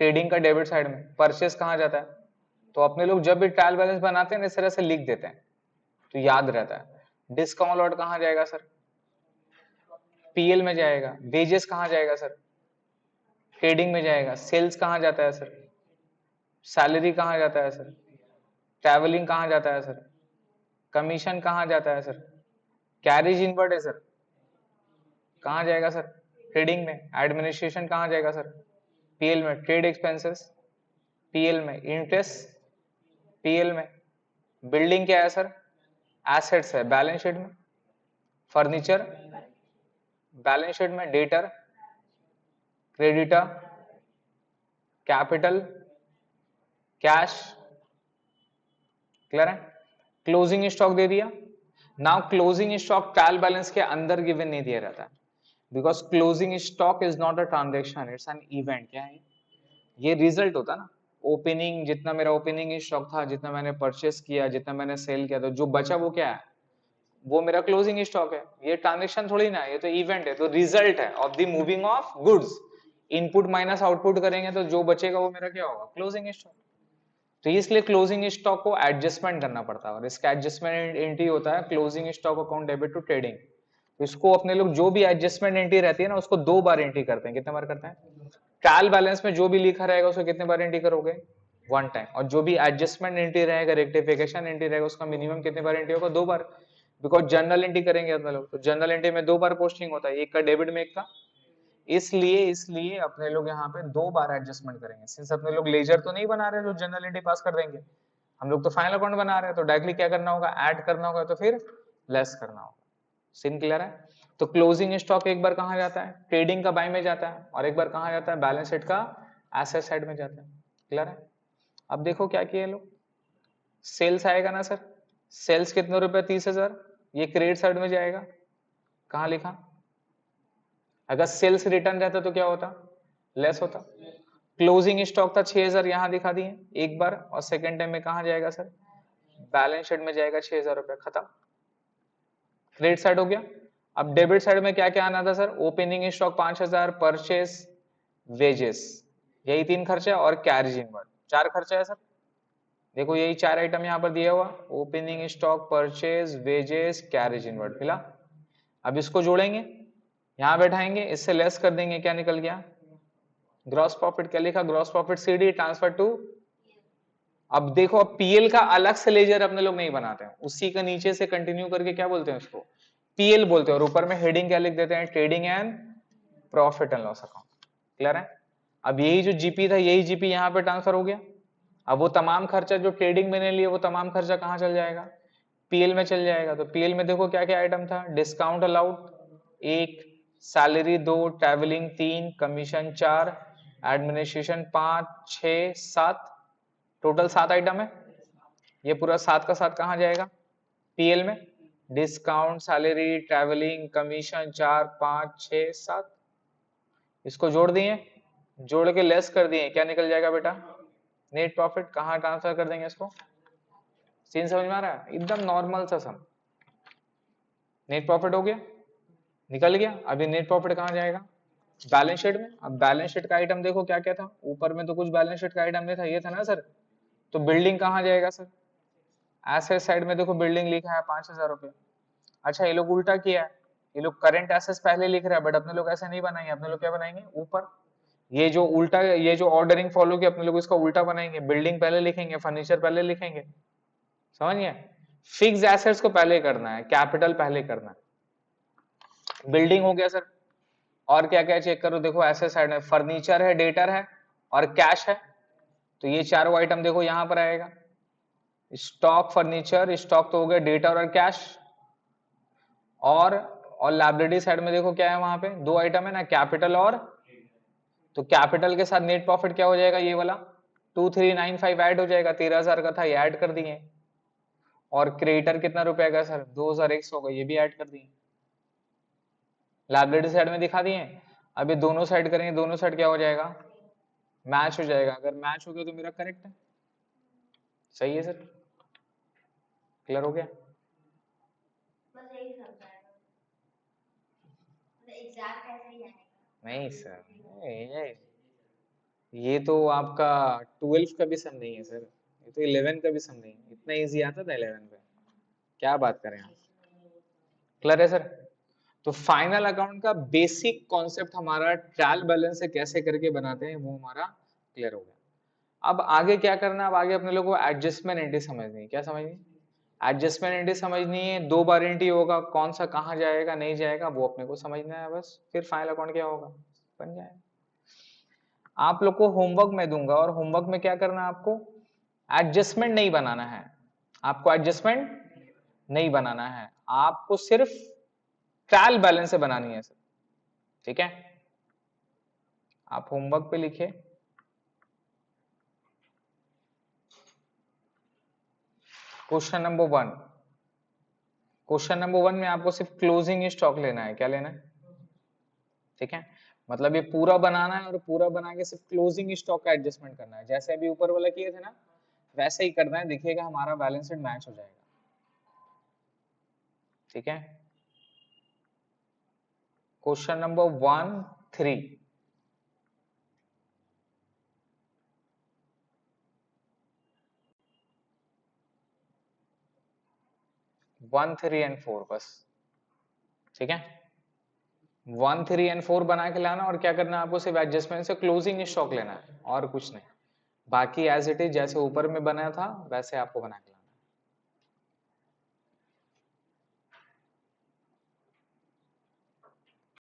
ट्रेडिंग का डेबिट साइड में। परचेस कहां जाता है, तो अपने लोग जब भी ट्रायल बैलेंस बनाते हैं इस तरह से लिख देते हैं तो याद रहता है। डिस्काउंट लॉट कहां जाएगा सर, पीएल में जाएगा। वेजेस कहां जाएगा सर, ट्रेडिंग में जाएगा। सेल्स कहां जाता है सर, सैलरी कहां जाता है सर, ट्रैवलिंग कहां जाता है सर, कमीशन कहां जाता है सर, कैरेज इनवर्ड है सर, कहां जाएगा सर, ट्रेडिंग में। एडमिनिस्ट्रेशन कहां जाएगा सर, पीएल में। ट्रेड एक्सपेंसेस पीएल में, इंटरेस्ट पीएल में। बिल्डिंग क्या है सर, एसेट्स है बैलेंस शीट में। फर्नीचर बैलेंस शीट में। Debtor, creditor, capital, cash, clear है। क्लोजिंग स्टॉक दे दिया। Now closing stock trial balance के अंदर गिवन नहीं दिया रहता, because closing stock is not a transaction, it's an event. क्या है ये, रिजल्ट होता ना। ओपनिंग, जितना मेरा ओपनिंग स्टॉक था, जितना मैंने परचेस किया, जितना मैंने सेल किया, तो जो बचा वो क्या है, वो मेरा क्लोजिंग स्टॉक है। ये ट्रांजेक्शन थोड़ी ना है, ये तो इवेंट है, तो रिजल्ट है of the moving of goods. Input minus output करेंगे तो जो बचेगा वो मेरा क्या होगा, क्लोजिंग स्टॉक। तो इसलिए क्लोजिंग स्टॉक को एडजस्टमेंट करना पड़ता है और इसका एडजस्टमेंट एंट्री होता है closing stock account debit to trading. तो इसको अपने लोग जो भी एडजस्टमेंट एंट्री रहती है ना, उसको 2 बार एंट्री करते हैं। कितने बार करते हैं, ट्रायल बैलेंस में जो भी लिखा रहेगा उसको कितने बार एंट्री करोगे, वन टाइम। और जो भी एडजस्टमेंट एंट्री रहेगा, रेक्टिफिकेशन एंट्री रहेगा, उसका मिनिमम कितने बार एंट्री होगा? 2 बार। बिकॉज जर्नल एंट्री करेंगे अपने लोग, तो जर्नल एंट्री में 2 बार पोस्टिंग होता है, एक का डेबिट में एक का, इसलिए अपने लोग यहाँ पे 2 बार एडजस्टमेंट करेंगे। सिंस अपने लोग लेजर तो नहीं बना रहे जो जनरल एंट्री पास कर देंगे, हम लोग तो फाइनल अकाउंट बना रहे हैं, तो डायरेक्टली क्या करना होगा? ऐड करना होगा, तो फिर लेस करना होगा। सीन क्लियर है? तो क्लोजिंग स्टॉक एक बार कहाँ जाता है? ट्रेडिंग का बाय में जाता है, और एक बार कहाँ जाता है? बैलेंस शीट का एसेट साइड में जाता है। क्लियर है? अब देखो क्या किए लोग, सेल्स आएगा ना सर, सेल्स कितने रुपए? 30,000, ये क्रेडिट साइड में जाएगा। कहाँ लिखा? अगर सेल्स रिटर्न रहता तो क्या होता? लेस होता। क्लोजिंग स्टॉक था 6,000, यहां दिखा दिए एक बार, और सेकेंड टाइम में कहा जाएगा सर? बैलेंस शीट में जाएगा 6,000 रुपया, खत्म। क्रेडिट साइड हो गया। अब डेबिट साइड में क्या क्या आना था sir? Opening stock 5,000, purchase, wages, यही 3 खर्चे, और कैरेज इनवर्ड 4 खर्चे है सर। देखो यही 4 आइटम यहाँ पर दिया हुआ, opening stock, purchase, wages, carriage inward मिला। अब इसको जोड़ेंगे, यहां बैठाएंगे, इससे लेस कर देंगे, क्या निकल गया? Gross profit. क्या लिखा? Gross profit CD transfer to. अब देखो, अब पीएल का अलग से लेजर अपने लोग नहीं बनाते हैं, उसी का नीचे से कंटिन्यू करके क्या बोलते हैं उसको? पीएल बोलते हैं, और ऊपर में हेडिंग क्या लिख देते हैं? Trading and profit and loss account. Clear है? अब यही जो जीपी था, यही जीपी यहाँ पे ट्रांसफर हो गया। अब वो तमाम खर्चा जो ट्रेडिंग में ने लिए, वो तमाम खर्चा कहाँ चल जाएगा? पीएल में चल जाएगा। तो पीएल में देखो क्या क्या आइटम था? Discount allowed 1, salary 2, travelling 3, commission 4, administration 5, 6, 7, total 7 item है। ये पूरा 7 का 7 कहाँ जाएगा? पीएल में। डिस्काउंट, सैलरी, ट्रैवलिंग, कमीशन 4, 5, 6, 7, इसको जोड़ दिए, जोड़ के लेस कर दिए, क्या निकल जाएगा बेटा? Net profit. कहाँ ट्रांसफर कर देंगे इसको? सीन समझ में आ रहा है? एकदम नॉर्मल सा सम। नेट प्रॉफिट हो गया, निकल गया। अभी नेट प्रॉफिट कहाँ जाएगा? बैलेंस शीट में। अब बैलेंस शीट का आइटम देखो क्या क्या था, ऊपर में तो कुछ बैलेंस शीट का आइटम नहीं था, ये था ना सर। तो बिल्डिंग कहाँ जाएगा सर? एसेट साइड में देखो बिल्डिंग लिखा है 5,000 रुपये। अच्छा, ये लोग उल्टा किया है, ये लोग करंट एसेट्स पहले लिख रहा है, बट अपने लोग ऐसे नहीं बनाएंगे, अपने लोग क्या बनाएंगे? ऊपर ये जो उल्टा, ये जो ऑर्डरिंग फॉलो किया, अपने लोग इसका उल्टा बनाएंगे, बिल्डिंग पहले लिखेंगे, फर्नीचर पहले लिखेंगे। समझ गए? फिक्स एसेट्स को पहले करना है, कैपिटल पहले करना है। बिल्डिंग हो गया सर, और क्या क्या चेक करो, देखो एसेट साइड में फर्नीचर है, डेटर है, और कैश है। तो ये चारों आइटम देखो यहां पर आएगा। स्टॉक, फर्नीचर, स्टॉक तो हो गया, डेटर और कैश। और लायबिलिटी साइड में देखो क्या है, वहां पे 2 आइटम है ना, कैपिटल और, तो कैपिटल के साथ नेट प्रॉफिट क्या हो जाएगा? ये वाला 2395 ऐड हो जाएगा, 13,000 का था, ये ऐड कर दिए। और क्रेडिटर कितना रुपए का सर? 2,100 का, ये भी ऐड कर दिए। लायबिलिटी साइड में दिखा दिए। अभी दोनों साइड करेंगे, दोनों साइड क्या हो जाएगा? मैच हो जाएगा। अगर मैच हो गया तो मेरा करेक्ट है। सही है सर? क्लियर हो गया? नहीं सर, ये तो आपका 12 का भी सम नहीं है सर, ये तो 11 का भी सम नहीं है। इतना इजी आता था 11 पे, क्या बात करें आप। क्लियर है सर? तो फाइनल अकाउंट का बेसिक कॉन्सेप्ट हमारा ट्रायल बैलेंस से कैसे करके बनाते हैं वो हमारा क्लियर हो गया। अब आगे क्या करना है? अब आगे अपने लोगों को एडजस्टमेंट एंट्री समझनी है। क्या समझनी है? एडजस्टमेंट एंट्री समझनी है। 2 बार एंट्री होगा, कौन सा कहाँ जाएगा नहीं जाएगा वो अपने को समझना है बस, फिर फाइनल अकाउंट क्या होगा? बन जाएगा। आप लोग को होमवर्क में दूंगा, और होमवर्क में क्या करना है आपको? एडजस्टमेंट नहीं बनाना है, आपको एडजस्टमेंट नहीं बनाना है, आपको सिर्फ ट्रायल बैलेंस से बनानी है सर। ठीक है? आप होमवर्क पे लिखिए, क्वेश्चन नंबर 1। क्वेश्चन नंबर 1 में आपको सिर्फ क्लोजिंग स्टॉक लेना है। क्या लेना है? ठीक है? मतलब ये पूरा बनाना है, और पूरा बना के सिर्फ क्लोजिंग स्टॉक का एडजस्टमेंट करना है, जैसे अभी ऊपर वाला किए थे ना, वैसे ही करना है। देखिएगा हमारा बैलेंस शीट मैच हो जाएगा। ठीक है? Question number 1, 3। 1, 3 एंड 4 बस। ठीक है? 1, 3 एंड 4 बना के लाना, और क्या करना है आपको? सिर्फ एडजस्टमेंट से क्लोजिंग स्टॉक लेना है, और कुछ नहीं। बाकी एज इट इज जैसे ऊपर में बनाया था वैसे आपको बना के लाना है।